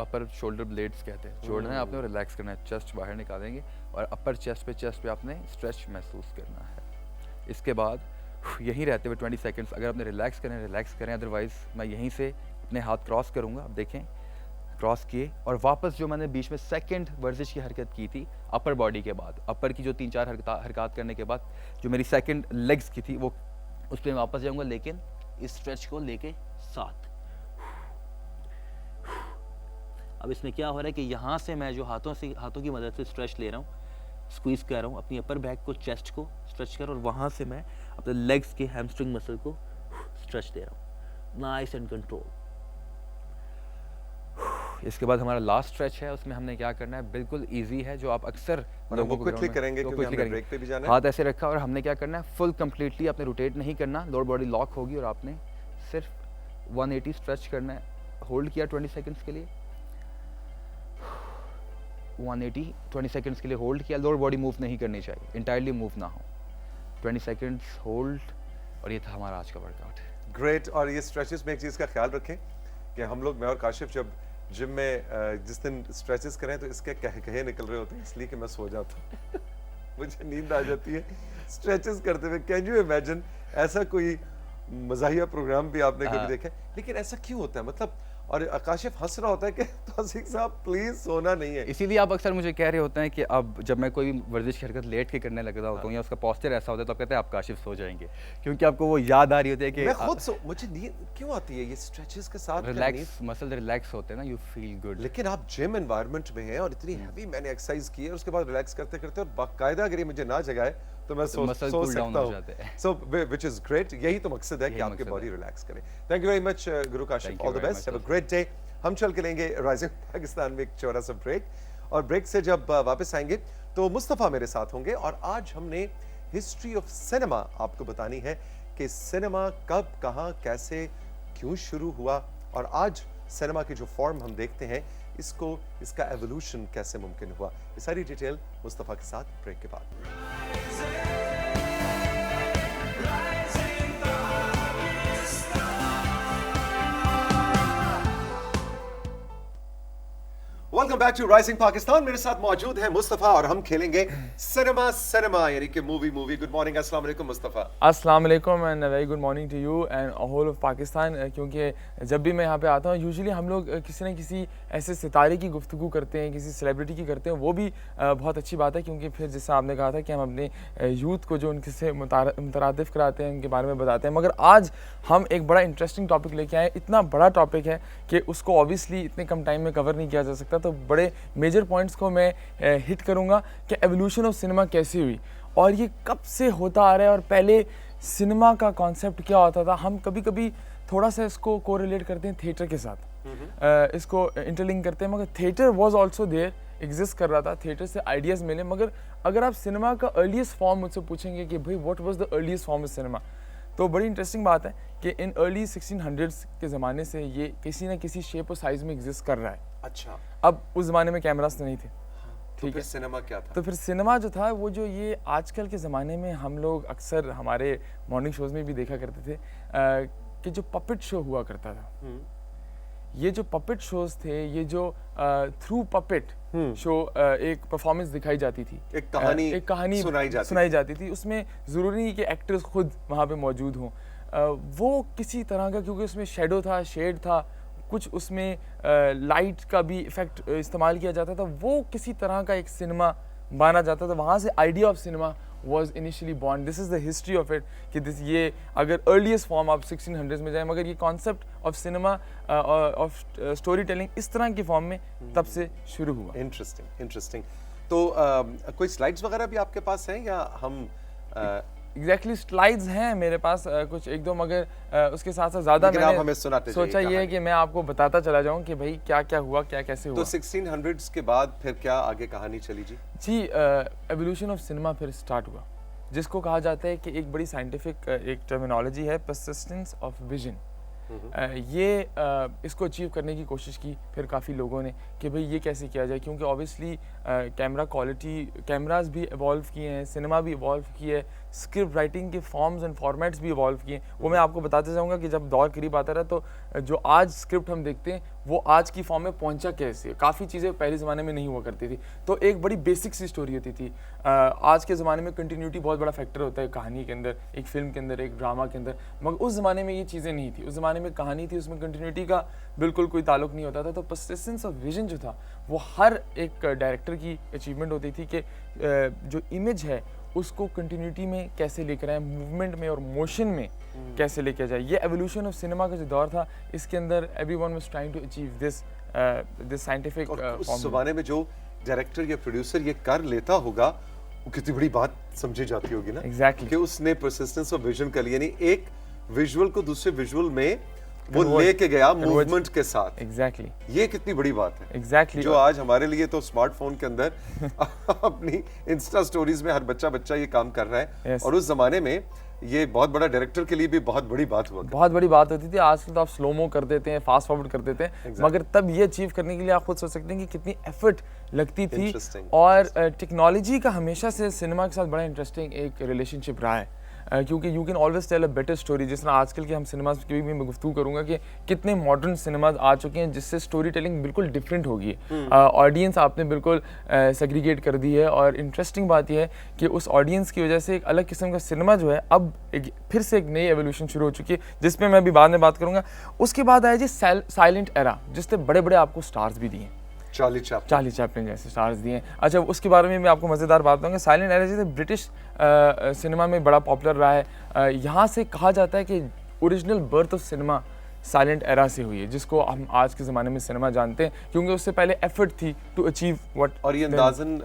अपर शोल्डर ब्लेड्स कहते हैं, जोड़ना है आपने और रिलैक्स करना है। चेस्ट बाहर निकालेंगे और अपर चेस्ट पे आपने स्ट्रेच महसूस करना है। इसके बाद यहीं रहते हुए 20 सेकंड्स अगर आपने रिलैक्स करें, अदरवाइज़ मैं यहीं से अपने हाथ क्रॉस करूँगा, आप देखें क्रॉस किए, और वापस जो मैंने बीच में सेकंड वर्जिश की हरकत की थी अपर बॉडी के बाद, अपर की जो 3-4 हरकत करने के बाद जो मेरी सेकंड लेग्स की थी, वो उस पर वापस जाऊँगा, लेकिन इस स्ट्रेच को लेके साथ। अब इसमें क्या हो रहा है कि यहाँ से मैं जो हाथों की मदद से स्ट्रेच ले रहा हूँ, स्क्वीज कर रहा हूँ अपनी अपर बैक को, चेस्ट को स्ट्रेच कर, और वहाँ से मैं अपने लेग्स के हैमस्ट्रिंग मसल को स्ट्रेच दे रहा हूँ, नाइस एंड कंट्रोल। इसके बाद हमारा लास्ट स्ट्रेच है, उसमें हमने क्या करना है, बिल्कुल इजी है, जो आप अक्सर वो क्विकली करेंगे क्योंकि हमें ब्रेक पे भी जाना है। हाथ ऐसे रखा और हमने क्या करना है, फुल कंप्लीटली आपने रोटेट नहीं करना, लोअर बॉडी लॉक होगी और आपने सिर्फ 180 स्ट्रेच करना है। होल्ड किया 20 सेकंड्स के लिए, 180 20 सेकंड्स के लिए होल्ड किया, लोअर बॉडी मूव नहीं करनी चाहिए, इंटायरली मूव ना हो। 20 सेकंड्स होल्ड, और ये था हमारा आज का वर्कआउट। ग्रेट। और ये स्ट्रेचेस में एक चीज़ का ख्याल रखें कि हम लोग, मैं और काशिफ, जब जिम में जिस दिन स्ट्रेचेस करें तो इसके कहे निकल रहे होते हैं, इसलिए कि मैं सो जाता हूँ मुझे नींद आ जाती है स्ट्रेचेस करते हुए। कैन यू इमेजिन, ऐसा कोई मज़ाहिया प्रोग्राम भी आपने कभी देखा है? लेकिन ऐसा क्यों होता है, मतलब, और काशिफ हंस रहा होता है कि तौसीक साहब प्लीज सोना नहीं है। इसीलिए आप अक्सर मुझे कह रहे होते हैं कि अब जब मैं कोई भी वर्जिश की हरकत लेट के करने लग रहा होता हूँ या उसका पोस्चर ऐसा होता है तो आप कहते हैं आप काशिफ सो जाएंगे, क्योंकि आपको वो याद आ रही होती है कि मैं खुद मुझे नींद क्यों आती है ये स्ट्रेचेस के साथ? रिलैक्स, मसल रिलैक्स होते हैं ना, यू फील गुड। लेकिन आप जिम एनवायरनमेंट में हैं और इतनी हैवी मैंने एक्सरसाइज की है, उसके बाद रिलैक्स करते करते और बाकायदा अगर ये मुझे ना जगाए तो मैं सो सकता हूँ। So which is great. यही तो मकसद है कि आपकी बॉडी रिलैक्स करे। Thank you very much Guru Kashif, all the best, have a great day. हम चल के लेंगे राइजिंग पाकिस्तान में एक छोटा सा ब्रेक, और ब्रेक से जब वापस आएंगे तो मुस्तफ़ा मेरे साथ होंगे, और आज हमने हिस्ट्री ऑफ सिनेमा आपको बतानी है कि सिनेमा कब, कहाँ, कैसे, क्यों शुरू हुआ, और आज सिनेमा की जो फॉर्म हम देखते हैं इसका एवोल्यूशन कैसे मुमकिन हुआ। ये सारी डिटेल मुस्तफ़ा के साथ ब्रेक के बाद। Welcome back to rising Pakistan. मेरे साथ मौजूद है मुस्तफ़ा और हम खेलेंगे सिनेमा यानी कि मूवी। गुड मॉर्निंग, अस्सलाम वालेकुम मुस्तफ़ा। अस्सलाम वालेकुम and very good morning to you and whole of Pakistan. क्योंकि जब भी मैं यहाँ पे आता हूँ यूजुअली हम लोग किसी न किसी ऐसे सितारे की गुफ्तगू करते हैं, किसी सेलिब्रिटी की करते हैं, वो भी बहुत अच्छी बात है, क्योंकि फिर जैसे आपने कहा था कि हम अपने यूथ को जो उनके से मुतरादिफ कराते हैं, उनके बारे में बताते हैं। मगर आज हम एक बड़ा इंटरेस्टिंग टॉपिक लेके आए। इतना बड़ा टॉपिक है कि उसको ऑब्वियसली इतने कम टाइम में कवर नहीं किया जा सकता, तो बड़े मेजर पॉइंट्स को मैं हिट करूंगा कि एवोल्यूशन ऑफ सिनेमा कैसे हुई और ये कब से होता आ रहा है, और पहले सिनेमा का कॉन्सेप्ट क्या होता था। हम कभी कभी थोड़ा सा इसको कोरिलेट करते हैं थिएटर के साथ, इसको इंटरलिंक करते हैं, मगर theatre was also there, exist कर रहा था, थिएटर से आइडियाज़ मिले। मगर अगर आप सिनेमा का अर्लीस्ट फॉर्म मुझसे पूछेंगे कि भाई what was the earliest form of cinema, तो बड़ी इंटरेस्टिंग बात है कि इन अर्ली 1600s के ज़माने से ये किसी न किसी शेप और साइज़ में एग्जिस्ट कर रहा है। अच्छा, अब उस ज़माने में कैमरास तो नहीं थे, ठीक है। सिनेमा क्या था? तो फिर सिनेमा जो था वो जो ये आजकल के ज़माने में हम लोग अक्सर हमारे मॉर्निंग शोज़ में भी देखा करते थे कि जो पपेट शो हुआ करता था, ये जो पपेट शोज थे, ये जो थ्रू पपेट शो एक परफॉर्मेंस दिखाई जाती थी, एक कहानी सुनाई जाती थी। उसमें ज़रूरी नहीं कि एक्टर्स खुद वहाँ पे मौजूद हों, वो किसी तरह का, क्योंकि उसमें शेडो था, शेड था, कुछ उसमें लाइट का भी इफेक्ट इस्तेमाल किया जाता था, वो किसी तरह का एक सिनेमा माना जाता था। वहाँ से idea of cinema was initially born. This is the history of it कि ये अगर earliest form आप 1600s में जाए, मगर ये concept of cinema of storytelling इस तरह की फॉर्म में तब से शुरू हुआ। Interesting. तो कोई स्लाइड्स वगैरह भी आपके पास हैं या हम एग्जैक्टली स्लाइड्स हैं मेरे पास कुछ एक दो, मगर उसके साथ साथ ज़्यादा मैंने सोचा ये है कि मैं आपको बताता चला जाऊं कि भाई क्या क्या हुआ, क्या कैसे हुआ। तो 1600s के बाद फिर क्या आगे कहानी चली जी? जी, एवोल्यूशन ऑफ सिनेमा फिर स्टार्ट हुआ। जिसको कहा जाता है कि एक बड़ी साइंटिफिक एक टर्मिनोलॉजी है, परसिस्टेंस ऑफ विजन। इसको अचीव करने की कोशिश की फिर काफ़ी लोगों ने कि भाई ये कैसे किया जाए, क्योंकि ऑब्वियसली कैमरा क्वालिटी, कैमरास भी इवॉल्व किए हैं, सिनेमा भी इवॉल्व किया है, स्क्रिप्ट राइटिंग के फॉर्म्स एंड फॉर्मेट्स भी इवॉल्व किए हैं। वो मैं आपको बताते जाऊंगा कि जब दौर करीब आता रहा तो जो आज स्क्रिप्ट हम देखते हैं वो आज की फॉर्म में पहुंचा कैसे, काफ़ी चीज़ें पहले ज़माने में नहीं हुआ करती थी। तो एक बड़ी बेसिक सी स्टोरी होती थी। आज के ज़माने में कंटिन्यूटी बहुत बड़ा फैक्टर होता है कहानी के अंदर, एक फिल्म के अंदर, एक ड्रामा के अंदर, मगर उस ज़माने में ये चीज़ें नहीं थी। उस ज़माने में कहानी थी, उसमें कंटिन्यूटी का बिल्कुल कोई ताल्लुक नहीं होता था। तो परसिस्टेंस ऑफ विजन जो था वो हर एक डायरेक्टर की अचीवमेंट होती थी कि जो इमेज है उसको कंटिन्यूटी में कैसे लेकर आए, मूवमेंट में और मोशन में कैसे लेकर जाए। ये एवोल्यूशन ऑफ सिनेमा का जो दौर था, इसके अंदर everyone was trying to achieve this scientific. उस जमाने में जो डायरेक्टर या प्रोड्यूसर ये कर लेता होगा वो कितनी बड़ी बात समझी जाती होगी ना। Exactly. कि उसने परसिस्टेंस ऑफ विजन कर लिया, यानी एक विजुअल को दूसरे विजुअल में वो Convert- लेके गया मूवमेंट के साथ। एग्जैक्टली ये कितनी बड़ी बात है। एग्जैक्टली जो आज हमारे लिए तो स्मार्टफोन के अंदर अपनी इंस्टा स्टोरीज में हर बच्चा ये काम कर रहा है। Yes. और उस जमाने में ये बहुत बड़ा डायरेक्टर के लिए भी बहुत बड़ी बात हुआ। बहुत बड़ी बात होती थी। आजकल तो आप स्लोमो कर देते हैं, फास्ट फॉरवर्ड कर देते हैं, मगर तब ये अचीव करने के लिए आप खुद सोच सकते हैं कि कितनी एफर्ट लगती थी। Interesting. और टेक्नोलॉजी का हमेशा से सिनेमा के साथ बड़ा इंटरेस्टिंग एक रिलेशनशिप रहा है। क्योंकि you can always tell a better story. जिस तरह आजकल के हम सिनेमाज की भी मैं गुफ्तगू करूंगा कि कितने मॉडर्न सिनेमाज आ चुके हैं जिससे स्टोरी टेलिंग बिल्कुल डिफरेंट होगी। ऑडियंस आपने बिल्कुल सेग्रीगेट कर दी है। और इंटरेस्टिंग बात यह है कि उस ऑडियंस की वजह से एक अलग किस्म का सिनेमा जो है अब फिर से एक नई एवोल्यूशन शुरू हो चुकी है, जिसमें मैं अभी बाद में बात करूंगा। उसके बाद आया जी साइलेंट एरा, जिससे बड़े बड़े आपको स्टार्स भी दिए, चार्ली चैपलिन जैसे स्टार्स दिए। अच्छा, उसके बारे में मैं आपको मज़ेदार बात बताऊंगा। साइलेंट एरा जैसे ब्रिटिश सिनेमा में बड़ा पॉपुलर रहा है। यहाँ से कहा जाता है कि original birth of cinema silent era से हुई है, जिसको हम आज के ज़माने में सिनेमा जानते हैं, क्योंकि उससे पहले एफर्ट थी टू अचीव व्हाट। और ये अंदाज़न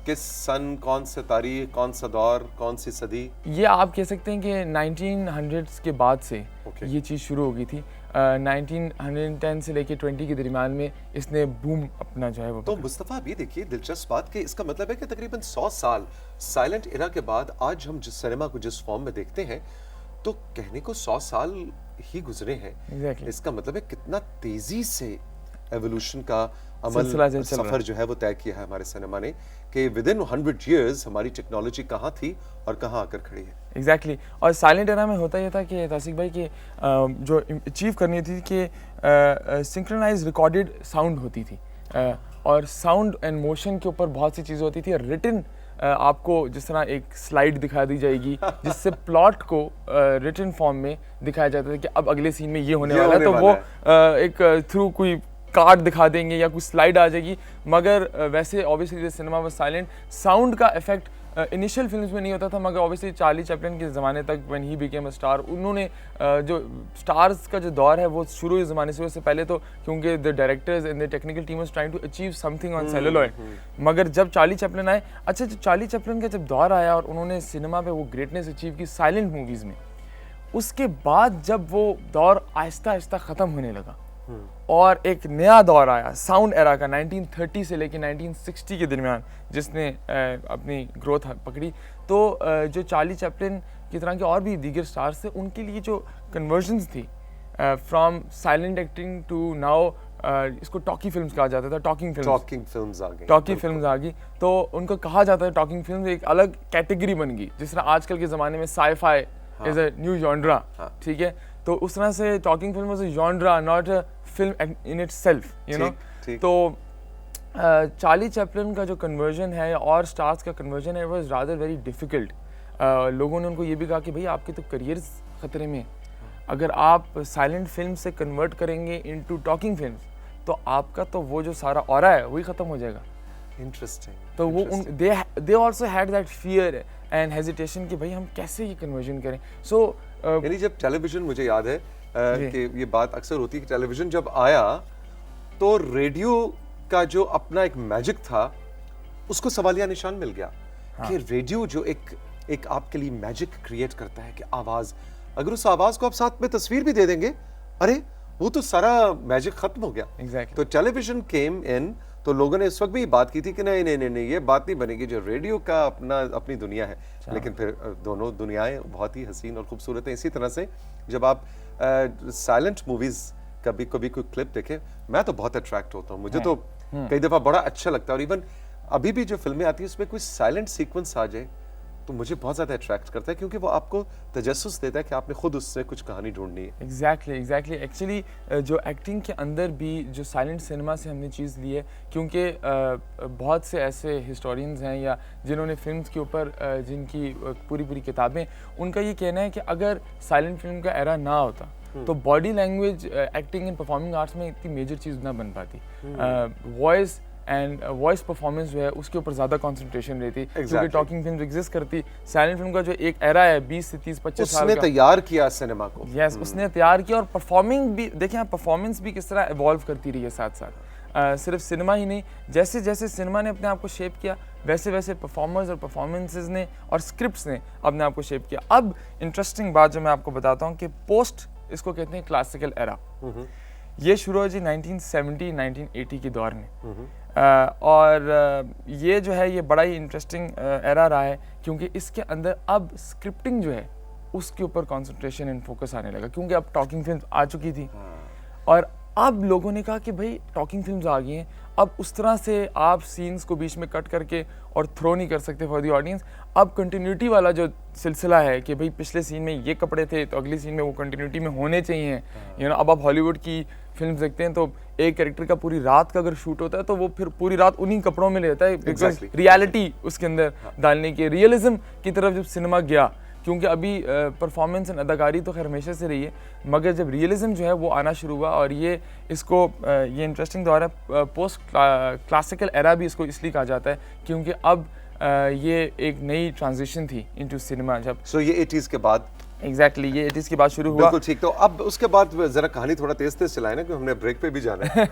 किस सन, कौन से तारीख, कौन सा दौर, कौन सी सदी? ये आप कह सकते हैं कि 1900s के बाद से ये चीज़ शुरू हो गई थी। 1910 से लेके 20 के दरमियान में इसने बूम अपना जो है वो। तो मुस्तफ़ा अभी देखिए दिलचस्प बात कि इसका मतलब है कि तकरीबन 100 साल साइलेंट एरा के बाद आज हम जिस सिनेमा को जिस फॉर्म में देखते हैं, तो कहने को 100 साल ही गुजरे हैं। Exactly. इसका मतलब है कितना तेजी से एवोल्यूशन का सिलसिला अमल, चल रहा है। सफर जो है वो तय किया है हमारे सिनेमा ने, कि विदिन 100 years हमारी टेक्नोलॉजी कहाँ थी और कहाँ आकर खड़ी है। एग्जैक्टली। और साइलेंट एरा में होता ये था कि तासिक भाई कि जो अचीव करनी थी कि सिंक्रोनाइज रिकॉर्डेड साउंड होती थी, और साउंड एंड मोशन के ऊपर बहुत सी चीज़ें होती थी। रिटन आपको जिस तरह एक स्लाइड दिखा दी जाएगी जिससे प्लॉट को रिटन फॉर्म में दिखाया जाता था कि अब अगले सीन में ये होने वाला है, तो वो एक थ्रू कोई कार्ड दिखा देंगे या कुछ स्लाइड आ जाएगी। मगर वैसे obviously cinema was silent. Sound का इफेक्ट इनिशियल फिल्म्स में नहीं होता था, मगर ऑब्वियसली चार्ली चैपलिन के ज़माने तक when he became a star, उन्होंने जो स्टार्स का जो दौर है वो शुरू इस ज़माने से। उससे पहले तो क्योंकि the directors and the technical team was trying to achieve something on celluloid, मगर जब चार्ली चैपलिन आए, अच्छा जब चार्ली चैपलिन का जब दौर आया और उन्होंने सिनेमा पे वो ग्रेटनेस अचीव की साइलेंट मूवीज़ में, उसके बाद जब वो दौर आहिस्ता आहिस्ता ख़त्म होने लगा और एक नया दौर आया साउंड एरा का 1930 से लेकर 1960 के दरमियान, जिसने अपनी ग्रोथ पकड़ी, तो जो चार्ली चैपलिन की तरह के और भी दीगर स्टार्स थे, उनके लिए जो कन्वर्जन्स थी from silent acting to now, इसको टॉकी फिल्म्स कहा जाता था। टॉकिंग फिल्म्स आ गई, टॉकी फिल्म्स आ गई, तो उनको कहा जाता है टॉकिंग फिल्म्स एक अलग कैटेगरी बन गई। जिस तरह आजकल के ज़माने में sci-fi is a new genre, ठीक है, तो उस तरह से talking film was a genre, not a film in itself, you know. तो चार्ली चैपलिन का जो कन्वर्जन है और स्टार्स का कन्वर्जन है वाज रादर वेरी डिफिकल्ट। लोगों ने उनको ये भी कहा कि भाई आपके तो करियर्स खतरे में, अगर आप साइलेंट फिल्म से कन्वर्ट करेंगे इनटू टॉकिंग फिल्म्स तो आपका तो वो जो सारा ऑरा है वही खत्म हो जाएगा। इंटरेस्टिंग। तो वो they also had that fear and hesitation कि भाई हम कैसे ये कन्वर्जन करें। सो यानी जब टेलीविजन, मुझे याद है कि ये बात अक्सर होती है कि टेलीविजन जब आया तो रेडियो का जो अपना एक मैजिक था उसको सवालिया निशान मिल गया। कि रेडियो जो एक आपके लिए मैजिक क्रिएट करता है कि आवाज, अगर उस आवाज को आप साथ में तस्वीर भी दे देंगे, अरे वो तो सारा मैजिक खत्म हो गया। Exactly. तो टेलीविजन केम इन तो लोगों ने इस वक्त भी ये बात की थी कि नहीं नहीं नहीं नहीं, ये बात नहीं बनेगी, जो रेडियो का अपनी दुनिया है। लेकिन फिर दोनों दुनियाएं बहुत ही हसीन और खूबसूरत हैं। इसी तरह से जब आप साइलेंट मूवीज कभी कोई क्लिप देखें, मैं तो बहुत अट्रैक्ट होता हूँ, मुझे तो कई दफा बड़ा अच्छा लगता है। और इवन अभी भी जो फिल्में आती है उसमें कोई साइलेंट सीक्वेंस आ जाए तो मुझे बहुत ज़्यादा अट्रैक्ट करता है, क्योंकि वो आपको तजस्सुस देता है कि आपने खुद उससे कुछ कहानी ढूंढनी है। एग्जैक्टली एक्चुअली जो एक्टिंग के अंदर भी जो साइलेंट सिनेमा से हमने चीज़ ली है, क्योंकि बहुत से ऐसे हिस्टोरियंस हैं या जिन्होंने फिल्म्स के ऊपर जिनकी पूरी किताबें, उनका ये कहना है कि अगर साइलेंट फिल्म का एरा ना होता तो body language acting and performing arts में इतनी मेजर चीज़ ना बन पाती। वॉइस एंड वॉइस परफॉर्मेंस जो है उसके ऊपर ज़्यादा कंसंट्रेशन रहती, क्योंकि टॉकिंग फिल्म एग्जिस्ट करती। साइलेंट फिल्म का जो एक एरा है 20 से 30-25 साल उसने तैयार किया सिनेमा को। यस, उसने तैयार किया। और परफॉर्मिंग भी देखें आप, परफॉर्मेंस भी किस तरह इवॉल्व करती रही है साथ साथ। सिर्फ सिनेमा ही नहीं, जैसे जैसे सिनेमा ने अपने आप को शेप किया, वैसे वैसे परफॉर्मर्स और परफॉर्मेंसेज ने और स्क्रिप्ट्स ने अपने आप को शेप किया। अब इंटरेस्टिंग बात जो मैं आपको बताता हूँ कि पोस्ट, इसको कहते हैं क्लासिकल एरा, ये शुरू हो जी 1970-1980 के दौर में। और ये जो है ये बड़ा ही इंटरेस्टिंग एरा रहा है, क्योंकि इसके अंदर अब स्क्रिप्टिंग जो है उसके ऊपर कंसंट्रेशन एंड फोकस आने लगा, क्योंकि अब टॉकिंग फिल्म आ चुकी थी। और अब लोगों ने कहा कि भाई टॉकिंग फिल्म्स आ गई हैं, अब उस तरह से आप सीन्स को बीच में कट करके और थ्रो नहीं कर सकते फॉर द ऑडियंस। अब कंटिन्यूटी वाला जो सिलसिला है कि भाई पिछले सीन में ये कपड़े थे तो अगली सीन में वो कंटिन्यूटी में होने चाहिए। यू नो, अब आप हॉलीवुड की फिल्म देखते हैं तो एक कैरेक्टर का पूरी रात का अगर शूट होता है तो वो फिर पूरी रात उन्हीं कपड़ों में रहता है, बिकॉज रियलिटी उसके अंदर डालने की, रियलिज्म की तरफ जब सिनेमा गया, क्योंकि अभी परफॉर्मेंस एंड अदाकारी तो खैर हमेशा से रही है, मगर जब रियलिज्म जो है वो आना शुरू हुआ, और ये इसको ये इंटरेस्टिंग दौर है, पोस्ट क्लासिकल एरा भी इसको इसलिए कहा जाता है, क्योंकि अब ये एक नई ट्रांजिशन थी इनटू सिनेमा। जब ये 80s के बाद एग्जैक्टली ये 80s के बाद शुरू हुआ। बिल्कुल ठीक। तो अब उसके बाद जरा कहानी थोड़ा तेज चलाए ना, कि हमने ब्रेक पे भी जाना है।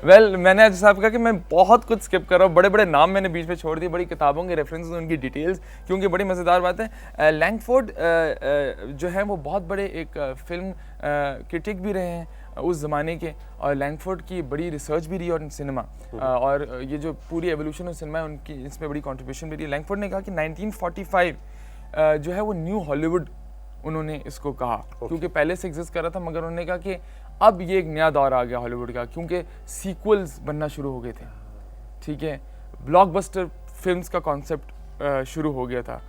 वेल, मैंने आज साहब कहा कि मैं बहुत कुछ स्किप कर रहा हूँ, बड़े बड़े नाम मैंने बीच में छोड़ दिए, बड़ी किताबों के रेफरेंसेस, उनकी डिटेल्स, क्योंकि बड़ी मज़ेदार बात है। लैंगफोर्ड जो है वो बहुत बड़े एक फिल्म क्रिटिक भी रहे हैं उस ज़माने के, और लैंगफोर्ड की बड़ी रिसर्च भी रही है और सिनेमा, और ये जो पूरी एवोल्यूशन ऑफ सिनेमा है उनकी इसमें बड़ी कंट्रीब्यूशन भी रही है। लैंगफोर्ड ने कहा कि 1945 जो है वो न्यू हॉलीवुड उन्होंने इसको कहा, क्योंकि पहले से एग्जिस्ट कर रहा था, मगर उन्होंने कहा कि अब ये एक नया दौर आ गया हॉलीवुड का, क्योंकि सीक्वल्स बनना शुरू हो गए थे। ठीक है, ब्लॉकबस्टर फिल्म्स का कॉन्सेप्ट शुरू हो गया था,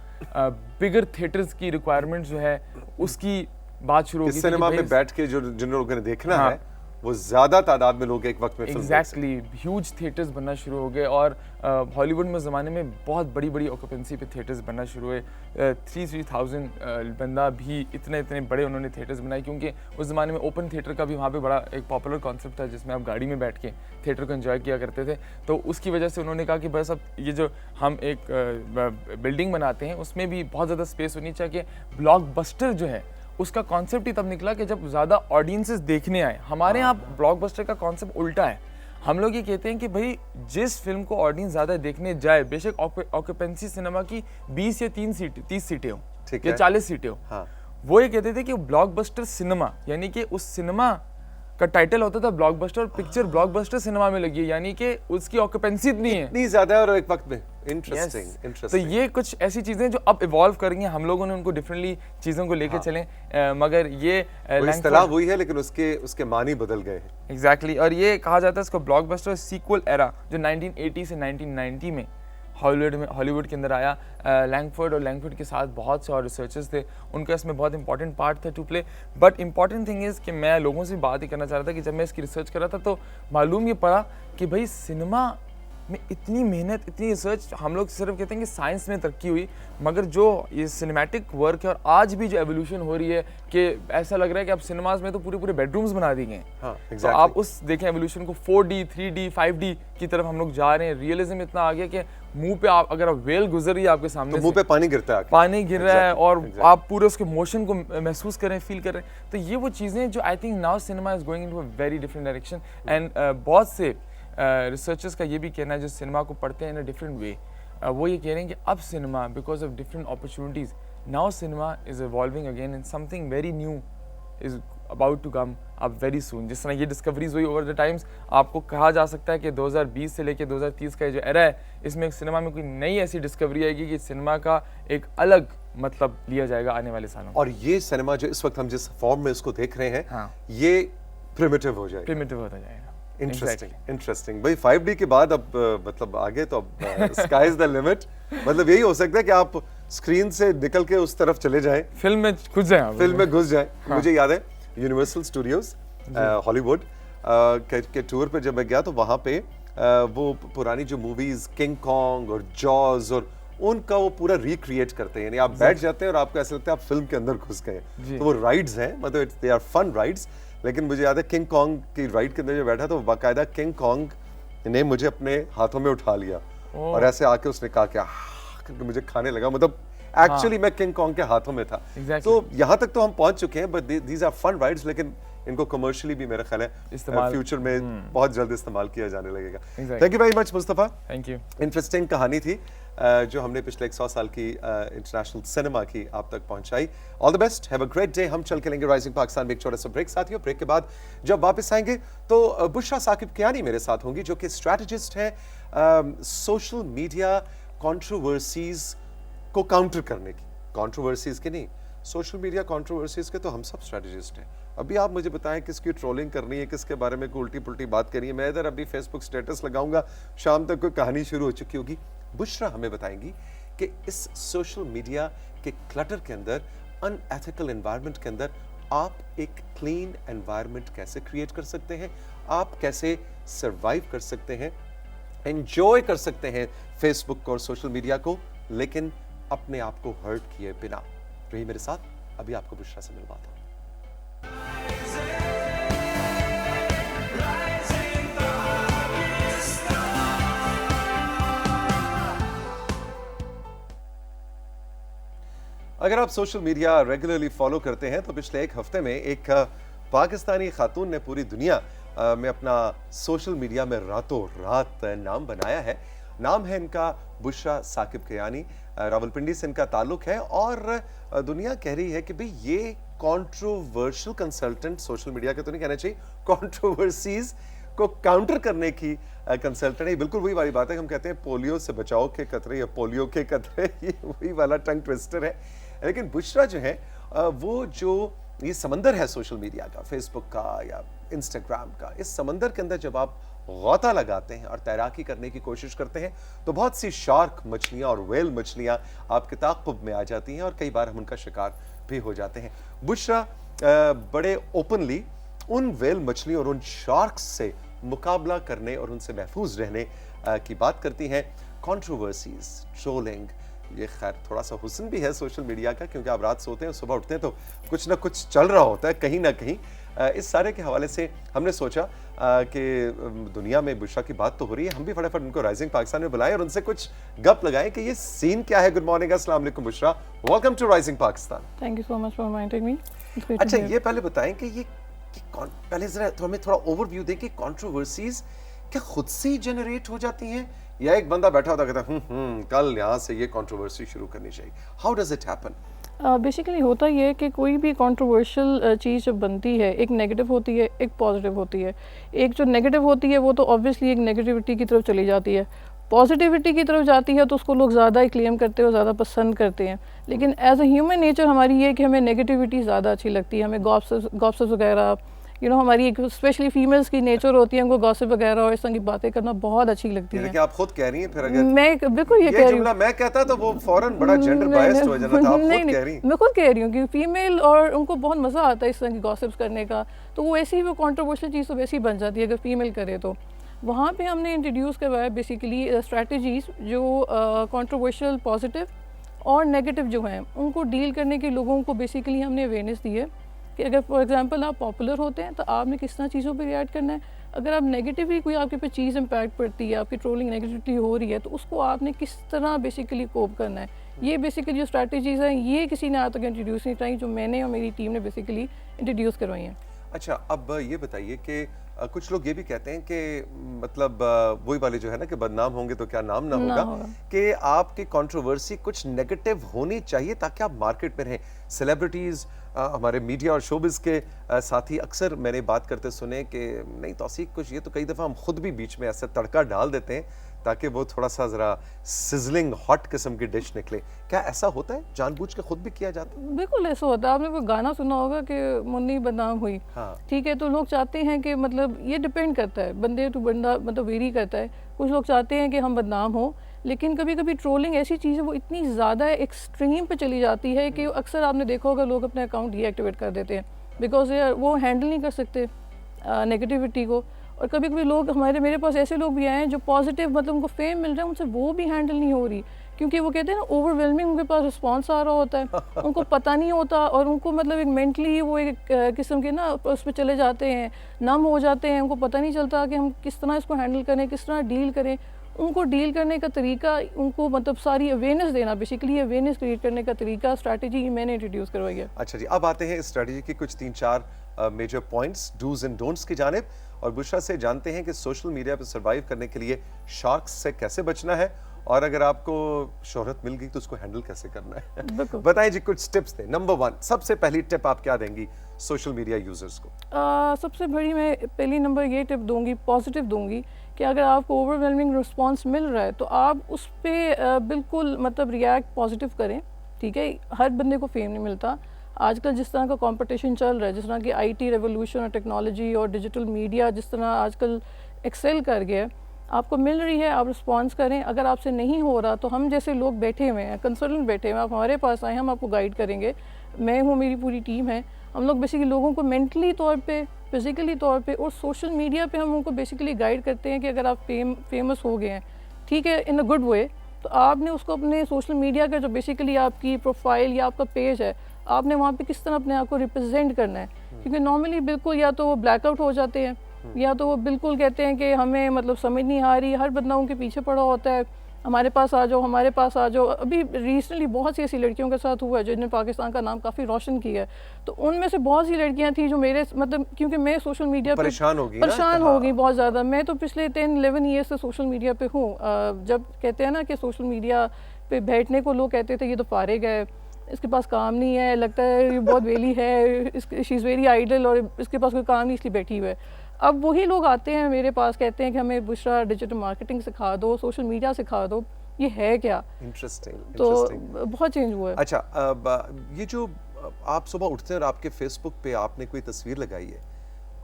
बिगर थिएटर्स की रिक्वायरमेंट जो है उसकी बात शुरू हो गई। सिनेमा में बैठ के जो जिन लोगों ने देखना है वो ज्यादा तादाद में लोग एक वक्त में एग्जैक्टली ह्यूज थिएटर्स बनना शुरू हो गए, और हॉलीवुड में ज़माने में बहुत बड़ी बड़ी ऑक्यूपेंसी पे थिएटर्स बनना शुरू हुए। 3,000 बंदा भी इतने बड़े उन्होंने थिएटर्स बनाए, क्योंकि उस ज़माने में ओपन थिएटर का भी वहाँ पे बड़ा एक पॉपुलर कॉन्सेप्ट था, जिसमें आप गाड़ी में बैठ के थिएटर को एंजॉय किया करते थे। तो उसकी वजह से उन्होंने कहा कि बस अब ये जो हम एक बिल्डिंग बनाते हैं उसमें भी बहुत ज़्यादा स्पेस होनी चाहिए। ब्लॉकबस्टर जो है उसका कॉन्सेप्ट ही तब निकला कि जब ज़्यादा ऑडियंसेस देखने आए। हमारे यहाँ ब्लॉकबस्टर का कॉन्सेप्ट उल्टा है, हम लोग ये कहते हैं कि भाई जिस फिल्म को ऑडियंस ज़्यादा देखने जाए, बेशक ऑक्यूपेंसी सिनेमा की 20 या 30 सीटें हो या 40 सीटें हो, वो ये कहते थे कि ब्लॉकबस्टर सिनेमा, यानी कि उस सिनेमा का टाइटल होता था ब्लॉकबस्टर, पिक्चर ब्लॉकबस्टर सिनेमा में लगी है, यानी कि उसकी ऑक्यूपेंसी इतनी ज्यादा है और एक वक्त में इंटरेस्टिंग। तो ये कुछ ऐसी चीजें जो अब इवॉल्व कर रही हैं, हम लोगों ने उनको डिफरेंटली चीजों को लेके चलें, मगर ये इस्तेलाह हुई है, लेकिन उसके मानी बदल गए हैं। एग्जैक्टली, और ये कहा जाता है इसको ब्लॉकबस्टर सीक्वल एरा, जो 1980 से 1990 में हॉलीवुड के अंदर आया। लैंगफोर्ड और लैंगफोर्ड के साथ बहुत से और रिसर्चर्स थे, उनका इसमें बहुत इंपॉर्टेंट पार्ट था to play. But important thing is कि मैं लोगों से बात ही करना चाह रहा था कि जब मैं इसकी रिसर्च कर रहा था तो मालूम ये पड़ा कि भाई सिनेमा में इतनी मेहनत, इतनी रिसर्च, हम लोग सिर्फ कहते हैं कि साइंस में तरक्की हुई, मगर जो ये सिनेमैटिक वर्क है और आज भी जो एवोल्यूशन हो रही है कि ऐसा लग रहा है कि अब सिनेमाज में तो पूरे बेडरूम्स बना दिए गए हैं। तो आप उस देखें एवोल्यूशन को 4D, 3D, 5D की तरफ हम लोग जा रहे हैं। रियलिज्म इतना आ गया कि मुंह पे आप अगर वेल गुजर रही है आपके सामने तो मुंह पे पानी गिरता है, पानी गिर रहा है, और आप पूरे उसके मोशन को महसूस कर रहे हैं, फील कर रहे हैं। तो ये वो चीज़ें जो I think now cinema is going into a very different direction. And बहुत से रिसर्चर्स का ये भी कहना है जो सिनेमा को पढ़ते हैं इन अ डिफरेंट वे, वो ये कह रहे हैं कि अब cinema because of different opportunities, now cinema is evolving again in something very new is about to come अब वेरी सून। जिस तरह ये डिस्कवरीज हुई ओवर द टाइम्स, आपको कहा जा सकता है कि 2020 से लेकर 2030 का ये जो एरा है, इसमें एक सिनेमा में कोई नई ऐसी डिस्कवरी आएगी कि सिनेमा का एक अलग मतलब लिया जाएगा आने वाले सालों में। और ये सिनेमा जो इस वक्त हम जिस फॉर्म में इसको देख रहे हैं, हाँ। ये प्रिमिटिव हो जाएगा। प्रिमिटिव होता जाएगा। Interesting, interesting. भाई 5D के बाद अब मतलब आगे तो अब स्काई इज द लिमिट। मतलब यही हो सकता है कि आप स्क्रीन से निकल के उस तरफ चले जाएं, फिल्म में घुस जाए आप। फिल्म में घुस जाएं। हाँ। मुझे याद है यूनिवर्सल स्टूडियोज हॉलीवुड के टूर पे जब मैं गया तो वहां पे वो पुरानी जो मूवीज किंग कॉन्ग और जॉज और उनका वो पूरा रिक्रिएट करते हैं, यानी आप बैठ जाते हैं और आपको ऐसा लगता है आप फिल्म के अंदर घुस गए। तो वो राइड्स हैं, मतलब दे आर फन राइड्स। लेकिन मुझे याद है किंग कॉन्ग की राइड के अंदर जो बैठा तो बाकायदा किंग कॉन्ग ने मुझे अपने हाथों में उठा लिया और ऐसे आके उसने कहा कि करके मुझे खाने लगा। मतलब एक्चुअली मैं किंग कॉन्ग के हाथों में था। तो यहाँ तक तो हम पहुंच चुके हैं, but these are fun rides. लेकिन इनको कमर्शियली भी मेरा ख्याल है फ्यूचर में बहुत जल्द इस्तेमाल किया जाने लगेगा। Thank you very much Mustafa. Thank you. Interesting कहानी थी जो हमने पिछले 100 साल की इंटरनेशनल सिनेमा की आप तक पहुंचाई। All the best, have a great day. हम चल के लेंगे राइजिंग पाकिस्तान में एक छोटा सा ब्रेक साथियों। ब्रेक के बाद जब वापस आएंगे तो बुशरा साकिब कियानी मेरे साथ होंगी, जो कि स्ट्रैटेजिस्ट है सोशल मीडिया कंट्रोवर्सीज को काउंटर करने की। कंट्रोवर्सीज के नहीं, सोशल मीडिया कंट्रोवर्सीज के तो हम सब स्ट्रैटेजिस्ट हैं। अभी आप मुझे बताएं किसकी ट्रोलिंग करनी है, किसके बारे में कोई उल्टी पुल्टी बात करनी है। मैं इधर अभी फेसबुक स्टेटस लगाऊंगा, शाम तक कोई कहानी शुरू हो चुकी होगी। बुशरा हमें बताएंगी कि इस सोशल मीडिया के क्लटर के अंदर, अनएथिकल एनवायरनमेंट के अंदर आप एक क्लीन एनवायरनमेंट कैसे क्रिएट कर सकते हैं, आप कैसे सरवाइव कर सकते हैं, एंजॉय कर सकते हैं फेसबुक और सोशल मीडिया को, लेकिन अपने आप को हर्ट किए बिना। रही मेरे साथ, अभी आपको बुशरा से मिलवाता हूं। अगर आप सोशल मीडिया रेगुलरली फॉलो करते हैं तो पिछले एक हफ्ते में एक पाकिस्तानी खातून ने पूरी दुनिया में अपना सोशल मीडिया में रातों रात नाम बनाया है। नाम है इनका बुशरा साकिब कियानी। रावलपिंडी से इनका ताल्लुक है और दुनिया कह रही है कि भाई ये कंट्रोवर्शियल कंसल्टेंट, सोशल मीडिया के तो नहीं कहना चाहिए, कंट्रोवर्सीज को काउंटर करने की कंसल्टेंट है। बिल्कुल वही वाली बात है, हम कहते हैं पोलियो से बचाव के कतरे या पोलियो के कतरे, ये वही वाला टंग ट्विस्टर है। लेकिन बुशरा जो है वो जो ये समंदर है सोशल मीडिया का, फेसबुक का या इंस्टाग्राम का, इस समंदर के अंदर जब आप गौता लगाते हैं और तैराकी करने की कोशिश करते हैं तो बहुत सी शार्क मछलियां और वेल मछलियां आपके ताक़ुब में आ जाती हैं और कई बार हम उनका शिकार भी हो जाते हैं। बुशरा बड़े ओपनली उन वेल मछलियों और उन शार्क्स से मुकाबला करने और उनसे महफूज रहने की बात करती हैं। कंट्रोवर्सीज, ट्रोलिंग, ये खैर थोड़ा सा हुस्न भी है सोशल मीडिया का, क्योंकि आप रात सोते हैं सुबह उठते हैं तो कुछ ना कुछ चल रहा होता है कहीं ना कहीं। इस सारे के हवाले से हमने सोचा कि दुनिया में बुशरा की बात तो हो रही है, हम भी फटाफट उनको राइजिंग पाकिस्तान में बुलाएं और उनसे कुछ गप लगाएं कि ये सीन क्या है। गुड मॉर्निंग, अस्सलाम वालेकुम Bushra, welcome to rising Pakistan. Thank you so much for inviting me. अच्छा, ये पहले बताएं कि ये पहले जरा तो हमें थोड़ा ओवरव्यू दें कि कंट्रोवर्सीज क्या खुद से ही जनरेट हो जाती हैं या एक बंदा बैठा होता कहता है कल यहाँ से ये कंट्रोवर्सी शुरू करनी चाहिए। How does it happen? Basically होता ये है कि कोई भी कंट्रोवर्शियल चीज़ जब बनती है, एक नेगेटिव होती है, एक पॉजिटिव होती है। एक जो नेगेटिव होती है वो तो ऑब्वियसली एक नेगेटिविटी की तरफ चली जाती है, पॉजिटिविटी की तरफ जाती है तो उसको लोग ज़्यादा ही क्लेम करते हैं और ज़्यादा पसंद करते हैं। लेकिन एज अ ह्यूमन नेचर हमारी ये है कि हमें नेगेटिविटी ज़्यादा अच्छी लगती है, हमें गॉसिप्स वगैरह, हमारी एक स्पेशली फीमेल्स की नेचर होती है, उनको गॉसिप वगैरह और इस तरह की बातें करना बहुत अच्छी लगती है। आप खुद कह रही हैं, फिर अगर मैं बिल्कुल ये कह रही हूँ, मैं कहता तो वो फौरन बड़ा जेंडर बायस्ड हो जाता था। आप खुद कह रही हैं। मैं खुद कह रही हूँ कि फीमेल और उनको बहुत मज़ा आता है इस तरह की गॉसिप्स करने का, तो वो ऐसी ही वो कंट्रोवर्शियल चीज़ तो वैसी बन जाती है अगर फीमेल करे तो। वहाँ पे हमने इंट्रोड्यूस करवाया बेसिकली स्ट्रैटेजीज जो कंट्रोवर्शियल पॉजिटिव और नेगेटिव जो हैं उनको डील करने के लोगों को बेसिकली हमने अवेयरनेस दी है कि अगर फॉर एग्जांपल आप पॉपुलर होते हैं तो आपने किस तरह चीज़ों पे रिएक्ट करना है। अगर आप नेगेटिवली कोई आपके पे चीज़ इम्पैक्ट पड़ती है, आपकी ट्रोलिंग नेगेटिविटी हो रही है, तो उसको आपने किस तरह बेसिकली कोप करना है। ये बेसिकली जो स्ट्रैटेजीज़ हैं ये किसी ने आज तक इंट्रोड्यूस नहीं कराई, जो मैंने और मेरी टीम ने बेसिकली इंट्रोड्यूस करवाई हैं। अच्छा, अब ये बताइए कि कुछ लोग ये भी कहते हैं कि मतलब वही वाले जो है ना कि बदनाम होंगे तो क्या नाम ना होगा, कि आपकी कंट्रोवर्सी कुछ नेगेटिव होनी चाहिए ताकि आप मार्केट में रहें। सेलिब्रिटीज़ हमारे मीडिया और शोबिज़ के साथी अक्सर मैंने बात करते सुने कि नहीं तौसीक कुछ ये तो कई दफ़ा हम खुद भी बीच में ऐसे तड़का डाल देते हैं ताकि वो थोड़ा सा ज़रा सिजलिंग हॉट किस्म की डिश निकले। क्या ऐसा होता है? जानबूझ के खुद भी किया जाता है? बिल्कुल ऐसा होता है। आपने वो गाना सुना होगा कि मुन्नी बदनाम हुई, हाँ। ठीक है, तो लोग चाहते हैं कि मतलब ये डिपेंड करता है बंदे टू बंदा, मतलब वेरी करता है। कुछ लोग चाहते हैं कि हम बदनाम हो, लेकिन कभी कभी ट्रोलिंग ऐसी चीज़ है वो इतनी ज़्यादा एक्सट्रीम पे चली जाती है कि अक्सर आपने देखा होगा लोग अपने अकाउंट डीएक्टिवेट कर देते हैं, बिकॉज वो हैंडल नहीं कर सकते नेगेटिविटी को। और कभी कभी लोग मेरे पास ऐसे लोग भी आए हैं जो पॉजिटिव, मतलब उनको फेम मिल रहा है, उनसे वो भी हैंडल नहीं हो रही, क्योंकि वो कहते हैं ना ओवरवेलमिंग उनके पास रिस्पॉन्स आ रहा होता है, उनको पता नहीं होता, और उनको मतलब एक मेंटली वो एक किस्म के ना उस पर चले जाते हैं, नम हो जाते हैं, उनको पता नहीं चलता कि हम किस तरह इसको हैंडल करें, किस तरह डील करें। उनको डील करने का तरीका, उनको मतलब सारी अवेयरनेस देना, बेसिकली अवेयरनेस क्रिएट करने का तरीका, स्ट्रैटेजी मैंने इंट्रोड्यूस करवाई है। अच्छा जी, अब आते हैं इस स्ट्रेटजी की कुछ 3-4 major points, dos and don'ts की जानिब, और बुशरा से जानते हैं कि सोशल मीडिया पर सर्वाइव करने के लिए शार्क्स से कैसे बचना है, और अगर आपको शोहरत मिल गई तो उसको हैंडल कैसे करना है। बताएं जी, कुछ टिप्स दें। नंबर 1, सबसे पहली टिप आप क्या देंगी सोशल मीडिया यूजर्स को? सबसे बड़ी मैं पहली नंबर ये टिप दूंगी, पॉजिटिव दूंगी, कि अगर आपको ओवरवेलमिंग रिस्पांस मिल रहा है तो आप उस पर बिल्कुल मतलब रिएक्ट पॉजिटिव करें, ठीक है। हर बंदे को फेम नहीं मिलता। आजकल जिस तरह का कंपटीशन चल रहा है, जिस तरह की आईटी रेवोल्यूशन और टेक्नोलॉजी और डिजिटल मीडिया जिस तरह आजकल एक्सेल कर गया, आपको मिल रही है, आप रिस्पॉन्स करें। अगर आपसे नहीं हो रहा तो हम जैसे लोग बैठे हुए हैं, कंसल्टेंट बैठे हुए हैं, आप हमारे पास आए, हम आपको गाइड करेंगे। मैं हूँ, मेरी पूरी टीम है, हम लोग बेसिकली लोगों को मेंटली तौर पे, फिजिकली तौर पे और सोशल मीडिया पे हम उनको बेसिकली गाइड करते हैं कि अगर आप फेमस हो गए हैं, ठीक है, इन अ गुड वे, तो आपने उसको अपने सोशल मीडिया का जो बेसिकली आपकी प्रोफाइल या आपका पेज है, आपने वहाँ पे किस तरह अपने आप को रिप्रेजेंट करना है। क्योंकि नॉर्मली बिल्कुल या तो वो ब्लैकआउट हो जाते हैं, या तो वो बिल्कुल कहते हैं कि हमें मतलब समझ नहीं आ रही, हर बंदा उनके पीछे पड़ा होता है, हमारे पास आ जाओ, हमारे पास आ जाओ। अभी रिसेंटली बहुत सी ऐसी लड़कियों के साथ हुआ है जिन्होंने पाकिस्तान का नाम काफ़ी रोशन किया है, तो उनमें से बहुत सी लड़कियां थी जो मेरे मतलब, क्योंकि मैं सोशल मीडिया पे परेशान हो गई बहुत ज़्यादा। मैं तो पिछले 10-11 ईयर से सोशल मीडिया पे हूँ। जब कहते हैं ना कि सोशल मीडिया पे बैठने को लोग कहते थे ये तो फारिग है, इसके पास काम नहीं है, लगता है ये बहुत वेली है, शी इज़ वेरी आइडल, और इसके पास कोई काम नहीं इसलिए बैठी हुई है। अब वही लोग आते हैं मेरे पास, कहते हैं कि हमें बुशरा डिजिटल मार्केटिंग सिखा दो, सोशल मीडिया सिखा दो, ये है क्या? इंटरेस्टिंग। तो बहुत चेंज हुआ है। अच्छा, ये जो आप सुबह उठते हैं और आपके फेसबुक पे आपने कोई तस्वीर लगाई है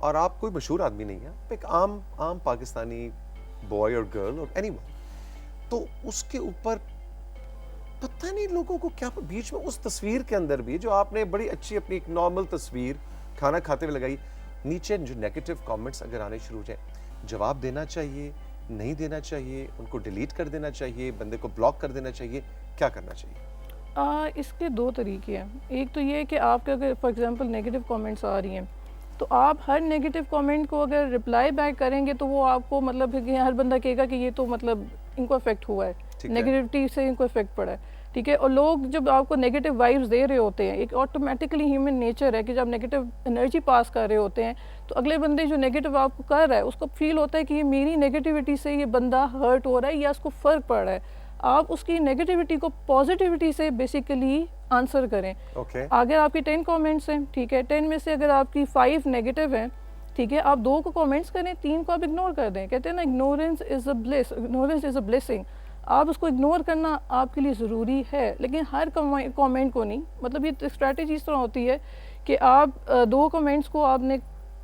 और आप कोई मशहूर आदमी नहीं है, एक आम पाकिस्तानी बॉय और गर्ल और एनीवन, तो उसके ऊपर पता नहीं लोगों को क्या बीच में उस तस्वीर के अंदर भी जो आपने बड़ी अच्छी अपनी एक नॉर्मल तस्वीर खाना खाते हुए लगाई, नीचे जो नेगेटिव कमेंट्स अगर आने शुरू हो जाए, जवाब देना चाहिए, नहीं देना चाहिए, उनको डिलीट कर देना चाहिए, बंदे को ब्लॉक कर देना चाहिए, क्या करना चाहिए? इसके 2 तरीके हैं। एक तो ये है कि आपके अगर फॉर एग्जांपल नेगेटिव कमेंट्स आ रही हैं, तो आप हर नेगेटिव कमेंट को अगर रिप्लाई बैक करेंगे तो वो आपको मतलब है कि हर बंदा कहेगा कि ये तो मतलब इनको अफेक्ट हुआ है, नेगेटिविटी से इनको इफेक्ट पड़ा है, ठीक है। और लोग जब आपको नेगेटिव वाइब्स दे रहे होते हैं, एक ऑटोमेटिकली ह्यूमन नेचर है कि जब नेगेटिव एनर्जी पास कर रहे होते हैं तो अगले बंदे जो नेगेटिव आपको कर रहा है उसको फील होता है कि ये मेरी नेगेटिविटी से ये बंदा हर्ट हो रहा है या उसको फ़र्क पड़ रहा है। आप उसकी नेगेटिविटी को पॉजिटिविटी से बेसिकली आंसर करें। अगर आपकी 10 कमेंट्स हैं, ठीक है, 10 में से अगर आपकी 5 नेगेटिव हैं, ठीक है, आप 2 को कमेंट्स करें, 3 को आप इग्नोर कर दें। कहते हैं ना, ignorance is a bliss, ignorance is a blessing. आप उसको इग्नोर करना आपके लिए ज़रूरी है, लेकिन हर कमेंट को नहीं। मतलब ये स्ट्रैटेजी इस तरह होती है कि आप 2 कमेंट्स को आपने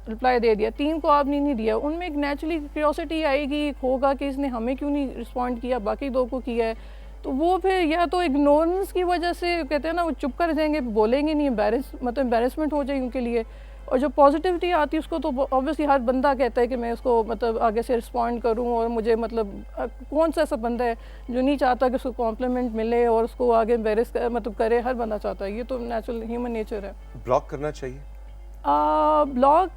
रिप्लाई दे दिया, 3 को आपने नहीं दिया, उनमें एक नेचुरली क्यूरियोसिटी आएगी, होगा कि इसने हमें क्यों नहीं रिस्पॉन्ड किया, बाकी 2 को किया है। तो वो फिर या तो इग्नोरेंस की वजह से कहते हैं ना वो चुप कर जाएंगे, बोलेंगे नहीं, एम्बेरसमेंट हो जाएगी उनके लिए। और जो पॉजिटिविटी आती है उसको तो ऑब्वियसली हर बंदा कहता है कि मैं उसको मतलब आगे से रिस्पॉन्ड करूं, और मुझे मतलब कौन सा ऐसा बंदा है जो नहीं चाहता कि उसको कॉम्प्लीमेंट मिले और उसको आगे एम्बेरस मतलब करे, हर बंदा चाहता है, ये तो नेचुरल ह्यूमन नेचर है। ब्लॉक करना चाहिए? ब्लॉक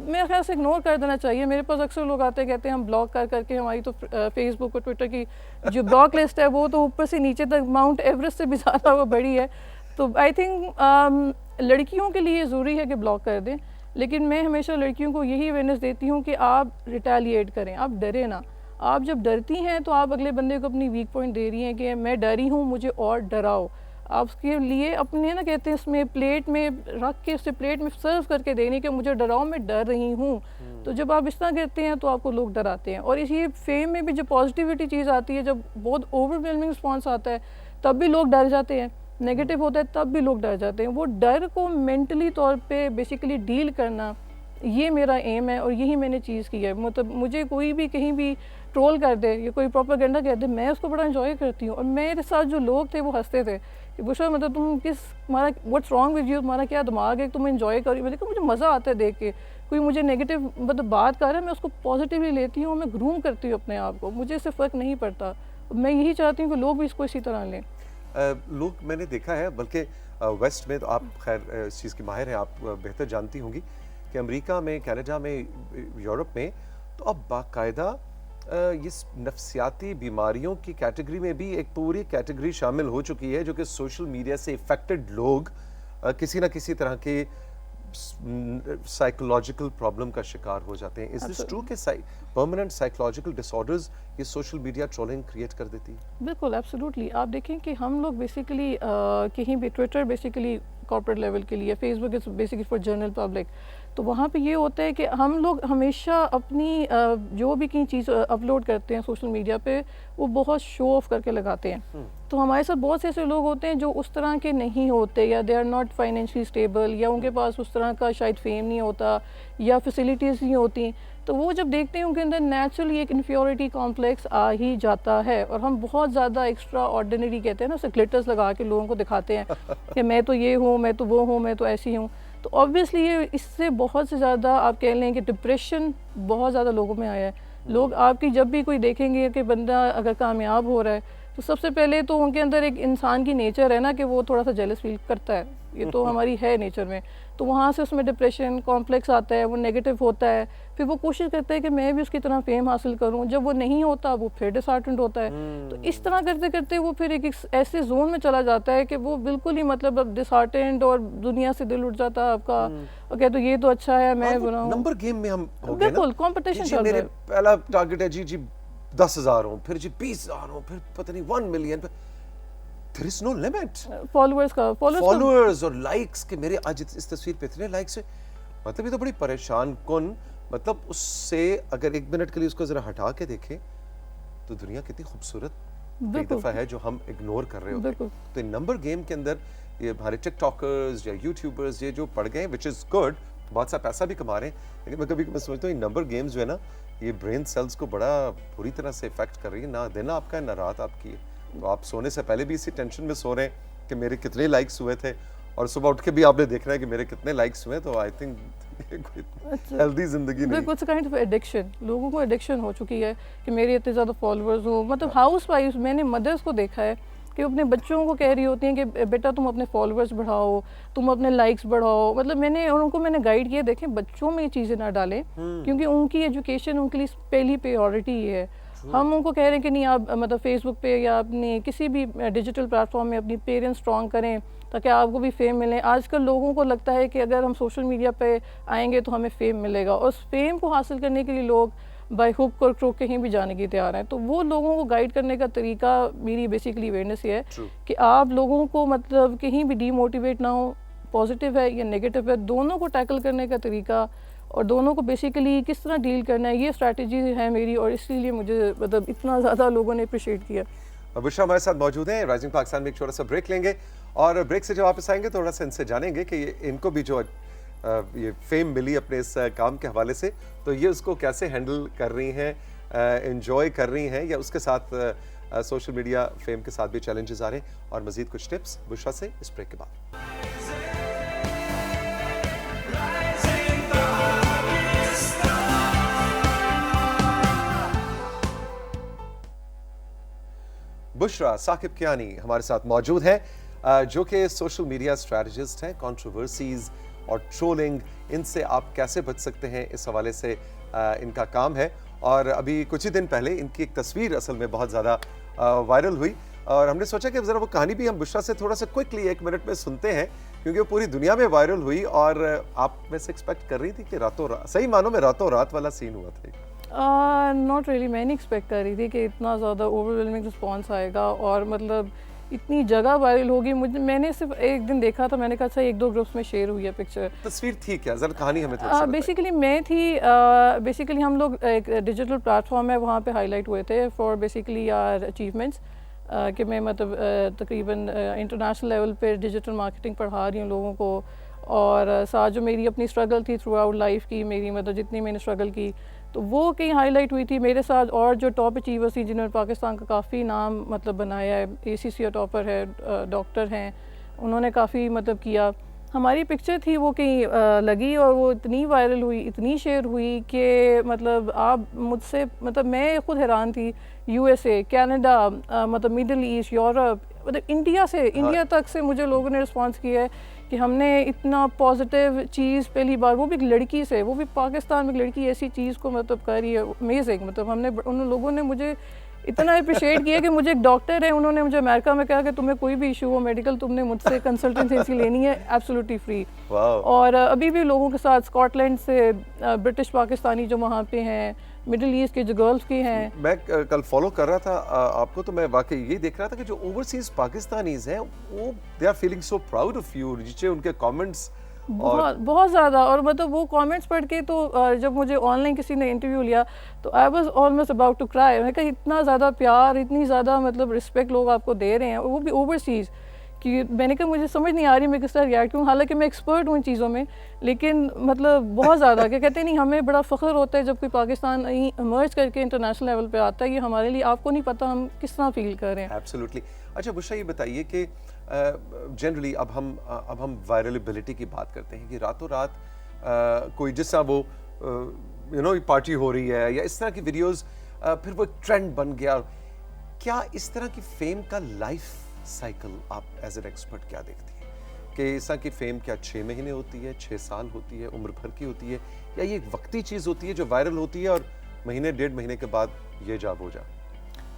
मेरे ख्याल से इग्नोर कर देना चाहिए। मेरे पास अक्सर लोग आते हैं, कहते हैं हम ब्लॉक कर करके हमारी तो फेसबुक और ट्विटर की जो ब्लॉक लिस्ट है वो तो ऊपर से नीचे तक माउंट एवरेस्ट से भी ज़्यादा वो बड़ी है। तो आई थिंक लड़कियों के लिए ज़रूरी है कि ब्लॉक कर दें, लेकिन मैं हमेशा लड़कियों को यही अवेयरनेस देती हूँ कि आप रिटेलिएट करें, आप डरे ना। आप जब डरती हैं तो आप अगले बंदे को अपनी वीक पॉइंट दे रही हैं कि मैं डरी हूँ, मुझे और डराओ। आप उसके लिए अपने ना कहते हैं इसमें प्लेट में रख के उसे प्लेट में सर्व करके देने के मुझे डराओ मैं डर रही हूँ। तो जब आप इस तरह करते हैं तो आपको लोग डराते हैं। और इसी फेम में भी जो पॉजिटिविटी चीज़ आती है, जब बहुत ओवरवेलमिंग रिस्पॉन्स आता है तब भी लोग डर जाते हैं, नेगेटिव होता है तब भी लोग डर जाते हैं। वो डर को मेंटली तौर पे बेसिकली डील करना, ये मेरा एम है और यही मैंने चीज़ की है। मतलब मुझे कोई भी कहीं भी ट्रोल कर दे या कोई प्रोपेगेंडा कर दे, मैं उसको बड़ा एंजॉय करती हूँ। और मेरे साथ जो लोग थे वो हंसते थे कि बुशरा मतलब तुम किस, तुम्हारा व्हाट्स रॉन्ग विद यू, तुम्हारा क्या दिमाग है, तुम एंजॉय करो। मैंने कहा मुझे मज़ा आता है देख के, कोई मुझे नेगेटिव मतलब बात कर रहा है मैं उसको पॉजिटिवली लेती हूँ, मैं ग्रूम करती हूँ अपने आप को, मुझे इससे फ़र्क नहीं पड़ता। मैं यही चाहती हूँ कि लोग भी इसको इसी तरह लें। लोग मैंने देखा है, बल्कि वेस्ट में तो आप खैर इस चीज़ की माहिर हैं, आप बेहतर जानती होंगी कि अमेरिका में, कनाडा में, यूरोप में तो अब बाकायदा इस नफ्सियाती बीमारियों की कैटेगरी में भी एक पूरी कैटेगरी शामिल हो चुकी है, जो कि सोशल मीडिया से इफेक्टेड लोग किसी ना किसी तरह के साइकोलॉजिकल प्रॉब्लम का शिकार हो जाते हैं। इज दिस ट्रू कि परमानेंट साइकोलॉजिकल डिसऑर्डर्स ये सोशल मीडिया ट्रोलिंग क्रिएट कर देती है? बिल्कुल, एब्सोल्युटली। आप देखें कि हम लोग बेसिकली कहीं भी ट्विटर बेसिकली कॉर्पोरेट लेवल के लिए, Facebook is basically for general public, तो वहाँ पे ये होता है कि हम लोग हमेशा अपनी जो भी कहीं चीज़ अपलोड करते हैं सोशल मीडिया पे, वो बहुत शो ऑफ करके लगाते हैं। तो हमारे साथ बहुत से ऐसे लोग होते हैं जो उस तरह के नहीं होते, या they are not financially stable, या उनके पास उस तरह का शायद फेम नहीं होता या फैसिलिटीज़ नहीं होती। तो वो जब देखते हैं उनके अंदर नेचुरली एक इन्फ्योरिटी कॉम्प्लेक्स आ ही जाता है। और हम बहुत ज़्यादा एक्स्ट्रा ऑर्डिनरी कहते हैं ना, उसे ग्लिटर्स लगा के लोगों को दिखाते हैं कि मैं तो ये हूँ, मैं तो वो हूँ, मैं तो ऐसी हूँ। तो ऑब्वियसली ये इससे बहुत से ज़्यादा आप कह लें कि डिप्रेशन बहुत ज़्यादा लोगों में आया है। लोग आपकी जब भी कोई देखेंगे कि बंदा अगर कामयाब हो रहा है, तो सबसे पहले तो उनके अंदर एक इंसान की नेचर है ना कि वो थोड़ा सा जेलस फील करता है, ये तो हमारी है नेचर में। तो वहाँ से उसमें डिप्रेशन कॉम्प्लेक्स आता है, वो नेगेटिव होता है, फिर वो कोशिश करता है कि मैं भी उसकी तरह फेम हासिल करूँ। जब वो नहीं होता वो फिर डिसहार्टेंड होता है। तो इस तरह करते करते वो फिर एक ऐसे जोन में चला जाता है कि वो बिल्कुल ही मतलब अब डिसहार्टेंड और दुनिया से दिल उठ जाता है आपका। ओके, तो ये तो अच्छा है, मैं बनाऊँ। नंबर गेम में हम हो गए ना, बिल्कुल कंपटीशन चल रहा है। पहला टारगेट है जी 10,000 हो, फिर जी 20,000 हो, फिर पता नहीं 1 million. There is no limit. Followers और लाइक्स के मेरे आज इस तस्वीर पे इतने लाइक्स है, मतलब ये तो बड़ी परेशान कुन। मतलब उससे अगर 1 मिनट के लिए उसको जरा हटा के देखें तो दुनिया कितनी खूबसूरत कई दफा है जो हम इग्नोर कर रहे होते हैं। तो इन नंबर गेम के अंदर ये हमारे टिकटॉकर्स या यूट्यूबर्स ये जो पड़ गए, विच इज गुड, बहुत सा पैसा भी कमा रहे हैं, लेकिन मैं कभी सोचता हूँ इन नंबर गेम्स जो है ना, ये ब्रेन सेल्स को बड़ा बुरी तरह से इफेक्ट कर रही है। ना दिन आपका है ना रात आपकी है। तो आप सोने से पहले भी इसी टेंशन में सो रहे हैं कि मेरे कितने लाइक्स हुए थे, और सुबह उठ के भी आपने देखना है कि मेरे कितने लाइक्स हुए। तो आई थिंक हेल्दी जिंदगी नहीं, कुछ काइंड ऑफ एडिक्शन, लोगों को एडिक्शन हो चुकी है कि मेरे इतने ज़्यादा फॉलोअर्स हो। मतलब हाउस वाइफ, मैंने मदर्स को देखा है कि अपने बच्चों को कह रही होती हैं कि बेटा तुम अपने फॉलोअर्स बढ़ाओ, तुम अपने लाइक्स बढ़ाओ। मतलब मैंने गाइड किया, देखें बच्चों में ये चीज़ें ना डालें, क्योंकि उनकी एजुकेशन उनके लिए पहली प्रायोरिटी है। हम उनको कह रहे हैं कि नहीं आप मतलब फेसबुक पे या अपने किसी भी डिजिटल प्लेटफॉर्म में अपनी पेरेंट्स स्ट्रॉन्ग करें ताकि आपको भी फेम मिले। आजकल लोगों को लगता है कि अगर हम सोशल मीडिया पे आएंगे तो हमें फेम मिलेगा, और उस फेम को हासिल करने के लिए लोग बाय हुक और क्रूक कहीं भी जाने की तैयार हैं। तो वो लोगों को गाइड करने का तरीका मेरी बेसिकली अवेयरनेस है कि आप लोगों को मतलब कहीं भी डीमोटिवेट ना हो, पॉजिटिव है या नेगेटिव है, दोनों को टैकल करने का तरीका और दोनों को बेसिकली किस तरह डील करना है, ये स्ट्रैटेजी है मेरी, और इसीलिए मुझे मतलब इतना ज़्यादा लोगों ने अप्रिशिएट किया। बुशरा हमारे साथ मौजूद हैं राइजिंग पाकिस्तान में। एक छोटा सा ब्रेक लेंगे और ब्रेक से जब वापस आएंगे थोड़ा सा इनसे जानेंगे कि इनको भी जो ये फेम मिली अपने इस काम के हवाले से, तो ये उसको कैसे हैंडल कर रही हैं, एंजॉय कर रही हैं, या उसके साथ सोशल मीडिया फेम के साथ भी चैलेंजेस आ रहे हैं, और मजीद कुछ टिप्स बुशरा से इस ब्रेक के बाद। बुशरा साकिब कियानी हमारे साथ मौजूद है, जो कि सोशल मीडिया स्ट्रैटेजिस्ट हैं। कंट्रोवर्सीज और ट्रोलिंग, इनसे आप कैसे बच सकते हैं, इस हवाले से इनका काम है। और अभी कुछ ही दिन पहले इनकी एक तस्वीर असल में बहुत ज़्यादा वायरल हुई, और हमने सोचा कि ज़रा वो कहानी भी हम बुशरा से थोड़ा सा क्विकली 1 मिनट में सुनते हैं, क्योंकि वो पूरी दुनिया में वायरल हुई। और आप वैसे एक्सपेक्ट कर रही थी कि रातों रात, सही मानों में रातों रात वाला सीन हुआ था? नॉट रियली, मैं नहीं एक्सपेक्ट कर रही थी कि इतना ज़्यादा ओवरवेलमिंग रिस्पॉन्स आएगा। और मतलब इतनी जगह वायरल होगी। मैंने सिर्फ एक दिन देखा था, मैंने कहा अच्छा 1-2 ग्रुप्स में शेयर हुई है पिक्चर। तस्वीर थी क्या, जरा कहानी हमें थोड़ी सी बताइए। बेसिकली मैं थी, बेसिकली हम लोग एक डिजिटल प्लेटफॉर्म है वहाँ पे हाईलाइट हुए थे फॉर बेसिकली आर अचीवमेंट्स, कि मैं मतलब तकरीबन इंटरनेशनल लेवल पे डिजिटल मार्केटिंग पढ़ा रही हूँ लोगों को, और साथ जो मेरी अपनी स्ट्रगल थी थ्रू आउट लाइफ की, मेरी मतलब जितनी मैंने स्ट्रगल की, तो वो कहीं हाईलाइट हुई थी मेरे साथ। और जो टॉप अचीवर्स थी जिन्होंने पाकिस्तान का काफ़ी नाम मतलब बनाया है, ACCA टॉपर है, डॉक्टर हैं, उन्होंने काफ़ी मतलब किया। हमारी पिक्चर थी वो कहीं लगी और वो इतनी वायरल हुई, इतनी शेयर हुई कि मतलब आप मुझसे मतलब मैं खुद हैरान थी। USA, कनाडा, मतलब मिडल ईस्ट, यूरोप, मतलब इंडिया से, इंडिया तक से मुझे लोगों ने रिस्पांस किया है कि हमने इतना पॉजिटिव चीज़ पहली बार, वो भी एक लड़की से, वो भी पाकिस्तान में एक लड़की ऐसी चीज़ को मतलब कर रही है, अमेजिंग। मतलब हमने उन लोगों ने मुझे इतना अप्रिशिएट किया कि मुझे एक डॉक्टर है, उन्होंने मुझे अमेरिका में कहा कि तुम्हें कोई भी इशू हो मेडिकल, तुमने मुझसे कंसल्टेंसी लेनी है एब्सोल्युटली फ्री। और अभी भी लोगों के साथ स्कॉटलैंड से ब्रिटिश पाकिस्तानी जो वहाँ पे हैं, मिडिल ईस्ट के जो गर्ल्स के हैं। मैं कल फॉलो कर रहा था आपको, तो मैं वाकई यही देख रहा था कि जो ओवरसीज पाकिस्तानीज हैं वो they are feeling so proud of you. नीचे उनके कमेंट्स बहुत ज़्यादा, और मतलब वो कमेंट्स पढ़ के तो जब मुझे ऑनलाइन किसी ने इंटरव्यू लिया तो I was almost about to cry. मैं कहा इतना ज़्यादा प्यार, इतनी ज़्यादा मतलब रिस्पेक्ट लोग आपको दे रहे हैं, वो भी ओवरसीज़, कि मैंने कहा मुझे समझ नहीं आ रही मैं किस तरह रिएक्ट करूँ। हालांकि मैं एक्सपर्ट हूँ इन चीज़ों में, लेकिन मतलब बहुत ज़्यादा क्या कहते नहीं, हमें बड़ा फ़ख्र होता है जब कोई पाकिस्तान इमर्ज करके इंटरनेशनल लेवल पे आता है। ये हमारे लिए आपको नहीं पता हम किस तरह फील कर रहे हैं। एब्सोल्युटली। अच्छा बुशरा, ये बताइए कि जनरली अब हम वायरलिबिलिटी की बात करते हैं कि रातों रात कोई जिस तरह वो पार्टी हो रही है या इस तरह की वीडियोस, फिर वो ट्रेंड बन गया। क्या इस तरह की फेम का लाइफ साइकिल आप एज एन एक्सपर्ट क्या देखती हैं कि इस तरह की फेम क्या 6 महीने होती है, 6 साल होती है, उम्र भर की होती है, या ये एक वक्ती चीज़ होती है जो वायरल होती है और महीने 1.5 महीने के बाद ये जा वो जा?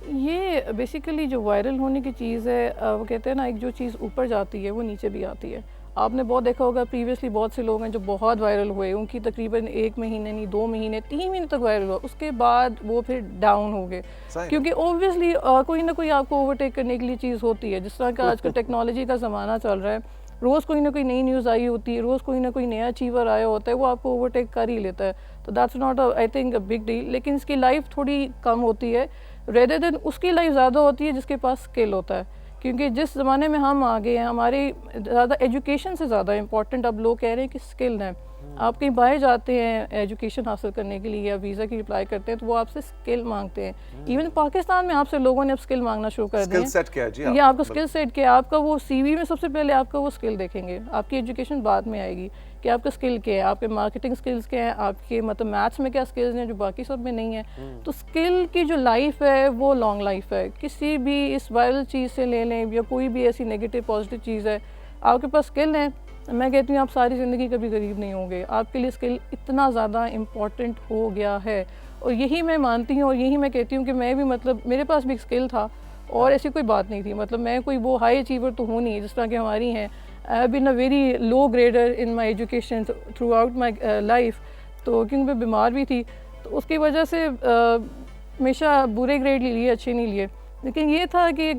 ये बेसिकली जो वायरल होने की चीज़ है, वो कहते हैं ना, एक जो चीज़ ऊपर जाती है वो नीचे भी आती है। आपने बहुत देखा होगा प्रीवियसली बहुत से लोग हैं जो बहुत वायरल हुए, उनकी तकरीबन 1 महीने नहीं 2 महीने 3 महीने तक वायरल हुआ, उसके बाद वो फिर डाउन हो गए। क्योंकि ओब्वियसली कोई ना कोई आपको ओवरटेक करने के लिए चीज़ होती है। जिस तरह का आजकल टेक्नोलॉजी का ज़माना चल रहा है, रोज़ कोई ना कोई नई न्यूज़ आई होती है, रोज़ कोई ना कोई नया अचीवर आया होता है, वो आपको ओवरटेक कर ही लेता है। तो that's not I think a big deal. लेकिन इसकी लाइफ थोड़ी कम होती है, रेदर देन उसकी लाइफ ज़्यादा होती है जिसके पास स्किल होता है। क्योंकि जिस ज़माने में हम आ गए हैं, हमारे ज़्यादा एजुकेशन से ज़्यादा इम्पॉर्टेंट अब लोग कह रहे हैं कि स्किल है। आप कहीं बाहर जाते हैं एजुकेशन हासिल करने के लिए या वीज़ा की अप्लाई करते हैं तो वो आपसे स्किल मांगते हैं। इवन पाकिस्तान में आपसे लोगों ने अब स्किल मांगना शुरू कर दिया। स्किल सेट क्या है जी? ये आपका स्किल सेट क्या है, आपका वो CV में सबसे पहले आपका वो स्किल देखेंगे, आपकी एजुकेशन बाद में आएगी कि आपका स्किल क्या है, आपके मार्केटिंग स्किल्स क्या हैं, आपके मतलब मैथ्स में क्या स्किल्स हैं जो बाकी सब में नहीं है। तो स्किल की जो लाइफ है वो लॉन्ग लाइफ है। किसी भी इस वायरल चीज़ से ले लें या कोई भी ऐसी नेगेटिव पॉजिटिव चीज़ है, आपके पास स्किल है, मैं कहती हूँ आप सारी ज़िंदगी कभी गरीब नहीं होंगे। आपके लिए स्किल इतना ज़्यादा इम्पॉर्टेंट हो गया है, और यही मैं मानती हूँ और यही मैं कहती हूँ कि मैं भी मतलब मेरे पास भी एक स्किल था और ऐसी कोई बात नहीं थी। मतलब मैं कोई वो हाई अचीवर तो हूँ नहीं जिस तरह की हमारी हैं। I have been a very low grader in my education throughout my life. तो क्योंकि मैं बीमार भी थी तो उसकी वजह से हमेशा बुरे ग्रेड लिए, अच्छे नहीं लिए। लेकिन ये था कि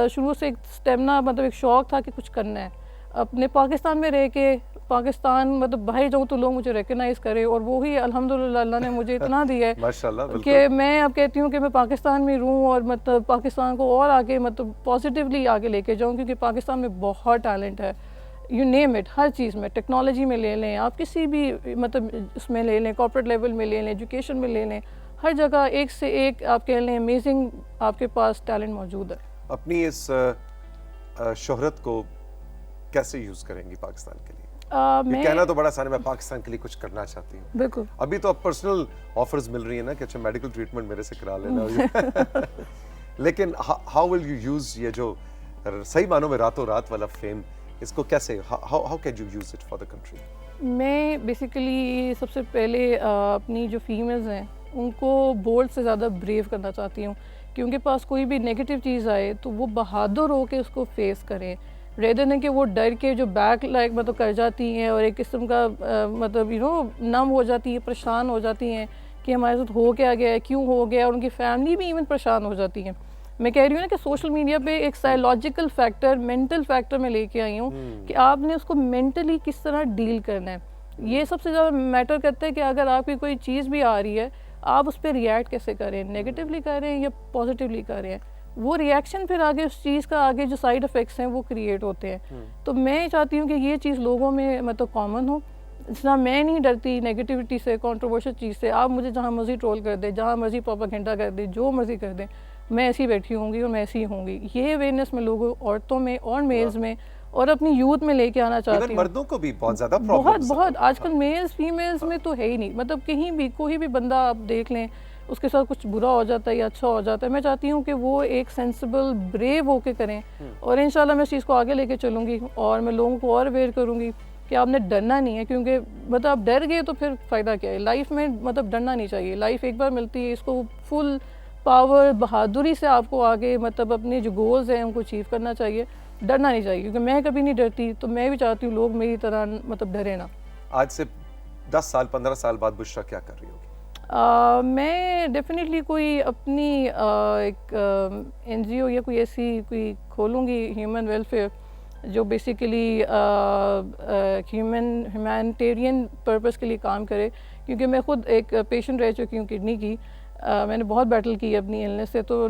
शुरू से एक स्टेमिना, मतलब एक शौक़ था कि कुछ करना है। अपने पाकिस्तान में रह के पाकिस्तान मतलब बाहर जाऊँ तो लोग मुझे रिकग्नाइज़ करें, और वो ही अल्हम्दुलिल्लाह अल्लाह ने मुझे इतना दिया है माशाल्लाह कि मैं अब कहती हूँ कि मैं पाकिस्तान में रहूँ और मतलब पाकिस्तान को और आगे मतलब पॉजिटिवली आगे लेके जाऊँ। क्योंकि पाकिस्तान में बहुत टैलेंट है, यू नेम इट, हर चीज़ में। टेक्नोलॉजी में ले लें, आप किसी भी मतलब उसमें ले लें, कॉर्पोरेट लेवल में ले लें, एजुकेशन में ले लें, हर जगह एक से एक आप कह लें अमेजिंग आपके पास टैलेंट मौजूद है। अपनी इस शोहरत को कैसे यूज़ करेंगी पाकिस्तान के लिए? ये कहना तो बड़ा आसान है, मैं पाकिस्तान के लिए कुछ करना चाहती हूँ। बिल्कुल। अभी तो अब पर्सनल ऑफर्स मिल रही है ना कि अच्छा मेडिकल ट्रीटमेंट मेरे से करा लेना। लेकिन हाउ विल यू यूज ये जो सही मानों में रातों रात वाला फेम, इसको कैसे, how can you use it for the country? मैं बेसिकली सबसे पहले अपनी जो फीमेल्स हैं उनको बोल्ड से ज़्यादा ब्रेव करना चाहती हूँ कि उनके पास कोई भी नेगेटिव चीज़ आए तो वो बहादुर हो के उसको फेस करें, रेदर देन कि वो डर के जो बैक लाइक मतलब कर जाती हैं और एक किस्म का मतलब नम हो जाती है, परेशान हो जाती हैं कि हमारे साथ हो क्या गया है, क्यों हो गया, और उनकी फैमिली भी इवन परेशान हो जाती हैं। मैं कह रही हूँ ना कि सोशल मीडिया पे एक साइकोलॉजिकल फैक्टर, मेंटल फैक्टर मैं लेके आई हूँ कि आपने उसको मेंटली किस तरह डील करना है। ये सबसे ज़्यादा मैटर करता है कि अगर आपकी कोई चीज़ भी आ रही है, आप उस पर रिएक्ट कैसे करें, नेगेटिवली करें या पॉजिटिवली करें। वो रिएक्शन फिर आगे उस चीज़ का आगे जो साइड इफ़ेक्ट्स हैं वो क्रिएट होते हैं। तो मैं चाहती हूँ कि ये चीज़ लोगों में मतलब कॉमन हो। जितना मैं नहीं डरती नेगेटिविटी से, कंट्रोवर्शियल चीज़ से, आप मुझे जहाँ मर्जी ट्रोल कर दे, जहाँ मर्जी प्रोपेगेंडा कर दे, जो मर्जी कर दें, मैं ऐसी बैठी होंगी और मैं ऐसी ही होंगी। ये अवेयरनेस मैं लोगों, औरतों में और मेल्स में और अपनी यूथ में लेके आना चाहती हूँ। मर्दों को भी बहुत ज्यादा बहुत बहुत आजकल मेल्स फीमेल्स में तो है ही नहीं, मतलब कहीं भी कोई भी बंदा आप देख लें, उसके साथ कुछ बुरा हो जाता है या अच्छा हो जाता है, मैं चाहती हूँ कि वो एक सेंसिबल ब्रेव होके करें। और इंशाल्लाह मैं इस चीज़ को आगे लेके चलूँगी और मैं लोगों को और अवेयर करूँगी कि आपने डरना नहीं है, क्योंकि मतलब आप डर गए तो फिर फ़ायदा क्या है लाइफ में। मतलब डरना नहीं चाहिए, लाइफ एक बार मिलती है, इसको फुल पावर बहादुरी से आपको आगे मतलब अपने जो गोल्स हैं उनको अचीव करना चाहिए। डरना नहीं चाहिए, क्योंकि मैं कभी नहीं डरती, तो मैं भी चाहती हूँ लोग मेरी तरह मतलब डरे ना। आज से 10 साल 15 साल बाद बुशरा क्या कर रही होगी? मैं डेफिनेटली कोई अपनी एक एनजीओ या कोई ऐसी कोई खोलूँगी ह्यूमन वेलफेयर, जो बेसिकली ह्यूमैनिटेरियन पर्पस के लिए काम करे। क्योंकि मैं खुद एक पेशेंट रह चुकी हूँ किडनी की, मैंने बहुत बैटल की अपनी इलनेस से। तो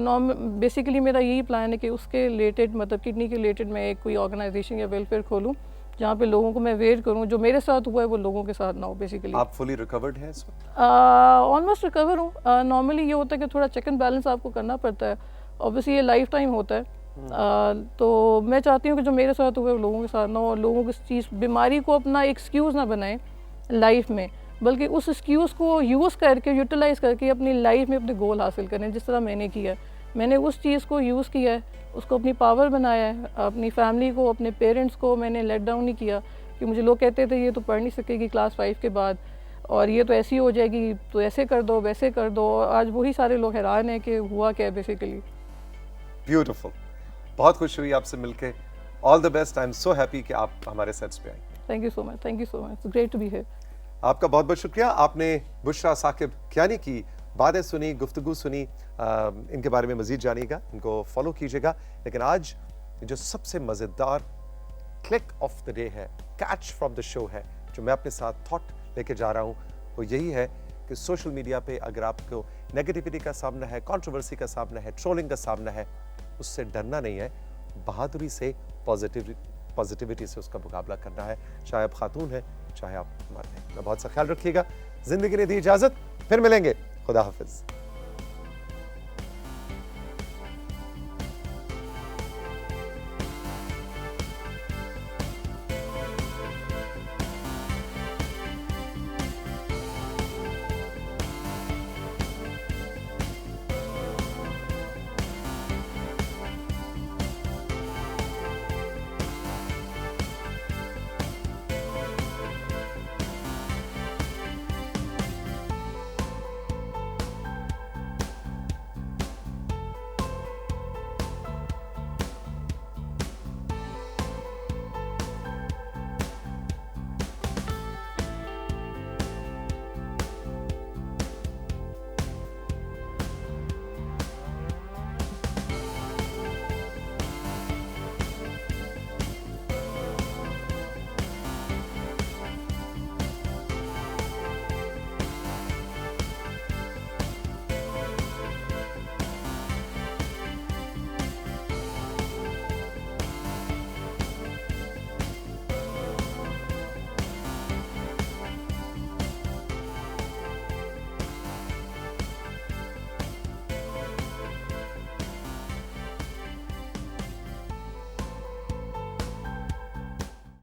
बेसिकली मेरा यही प्लान है कि उसके रिलेटेड मतलब किडनी के रिलेटेड मैं एक कोई ऑर्गेनाइजेशन या वेलफेयर खोलूँ, जहाँ पे लोगों को मैं अवेयर करूँ। जो मेरे साथ हुआ है वो लोगों के साथ ना हो बेसिकली। आप फुली रिकवर्ड हैं इस वक्त? ऑलमोस्ट रिकवर हूँ। नॉर्मली ये होता है कि थोड़ा चेक एंड बैलेंस आपको करना पड़ता है, ऑब्वियसली ये लाइफ टाइम होता है। तो मैं चाहती हूँ कि जो मेरे साथ हुआ है वो लोगों के साथ ना हो, और लोगों को इस चीज़ बीमारी को अपना एक्सक्यूज़ ना बनाएं लाइफ में, बल्कि उस एक्सक्यूज़ को यूज़ करके, यूटिलाइज़ करके अपनी लाइफ में अपने गोल हासिल करें। जिस तरह मैंने किया है, मैंने उस चीज़ को यूज़ किया है, उसको अपनी पावर बनाया है। अपनी फैमिली को, अपने पेरेंट्स को मैंने लेट डाउन नहीं किया कि मुझे लोग कहते थे ये तो पढ़ नहीं सकेगी क्लास 5 के बाद, और ये तो ऐसी हो जाएगी, तो ऐसे कर दो वैसे कर दो। और आज वही सारे लोग हैरान हैं कि हुआ क्या है बेसिकली। ब्यूटीफुल, बहुत खुश हुई आपसे मिलके। All the best, I am so happy कि आप हमारे सेट्स पे आई। Thank you so much, thank you so much, it's great to be here. आपका बहुत बहुत शुक्रिया। आपने बुशरा साकिब कियानी की बातें सुनी, गुफ्तगू सुनी। इनके बारे में मजीद जानिएगा, इनको फॉलो कीजिएगा। लेकिन आज जो सबसे मज़ेदार क्लिक ऑफ द डे है, कैच फ्रॉम द शो है, जो मैं अपने साथ थॉट लेके जा रहा हूँ, वो यही है कि सोशल मीडिया पे अगर आपको नेगेटिविटी का सामना है, कंट्रोवर्सी का सामना है, ट्रोलिंग का सामना है, उससे डरना नहीं है, बहादुरी से, पॉजिटिविटी से उसका मुकाबला करना है। चाहे आप खातून हैं, चाहे आप मर्द हैं। बहुत सा ख्याल रखिएगा। जिंदगी ने दी इजाजत, फिर मिलेंगे। खुदा हाफिज।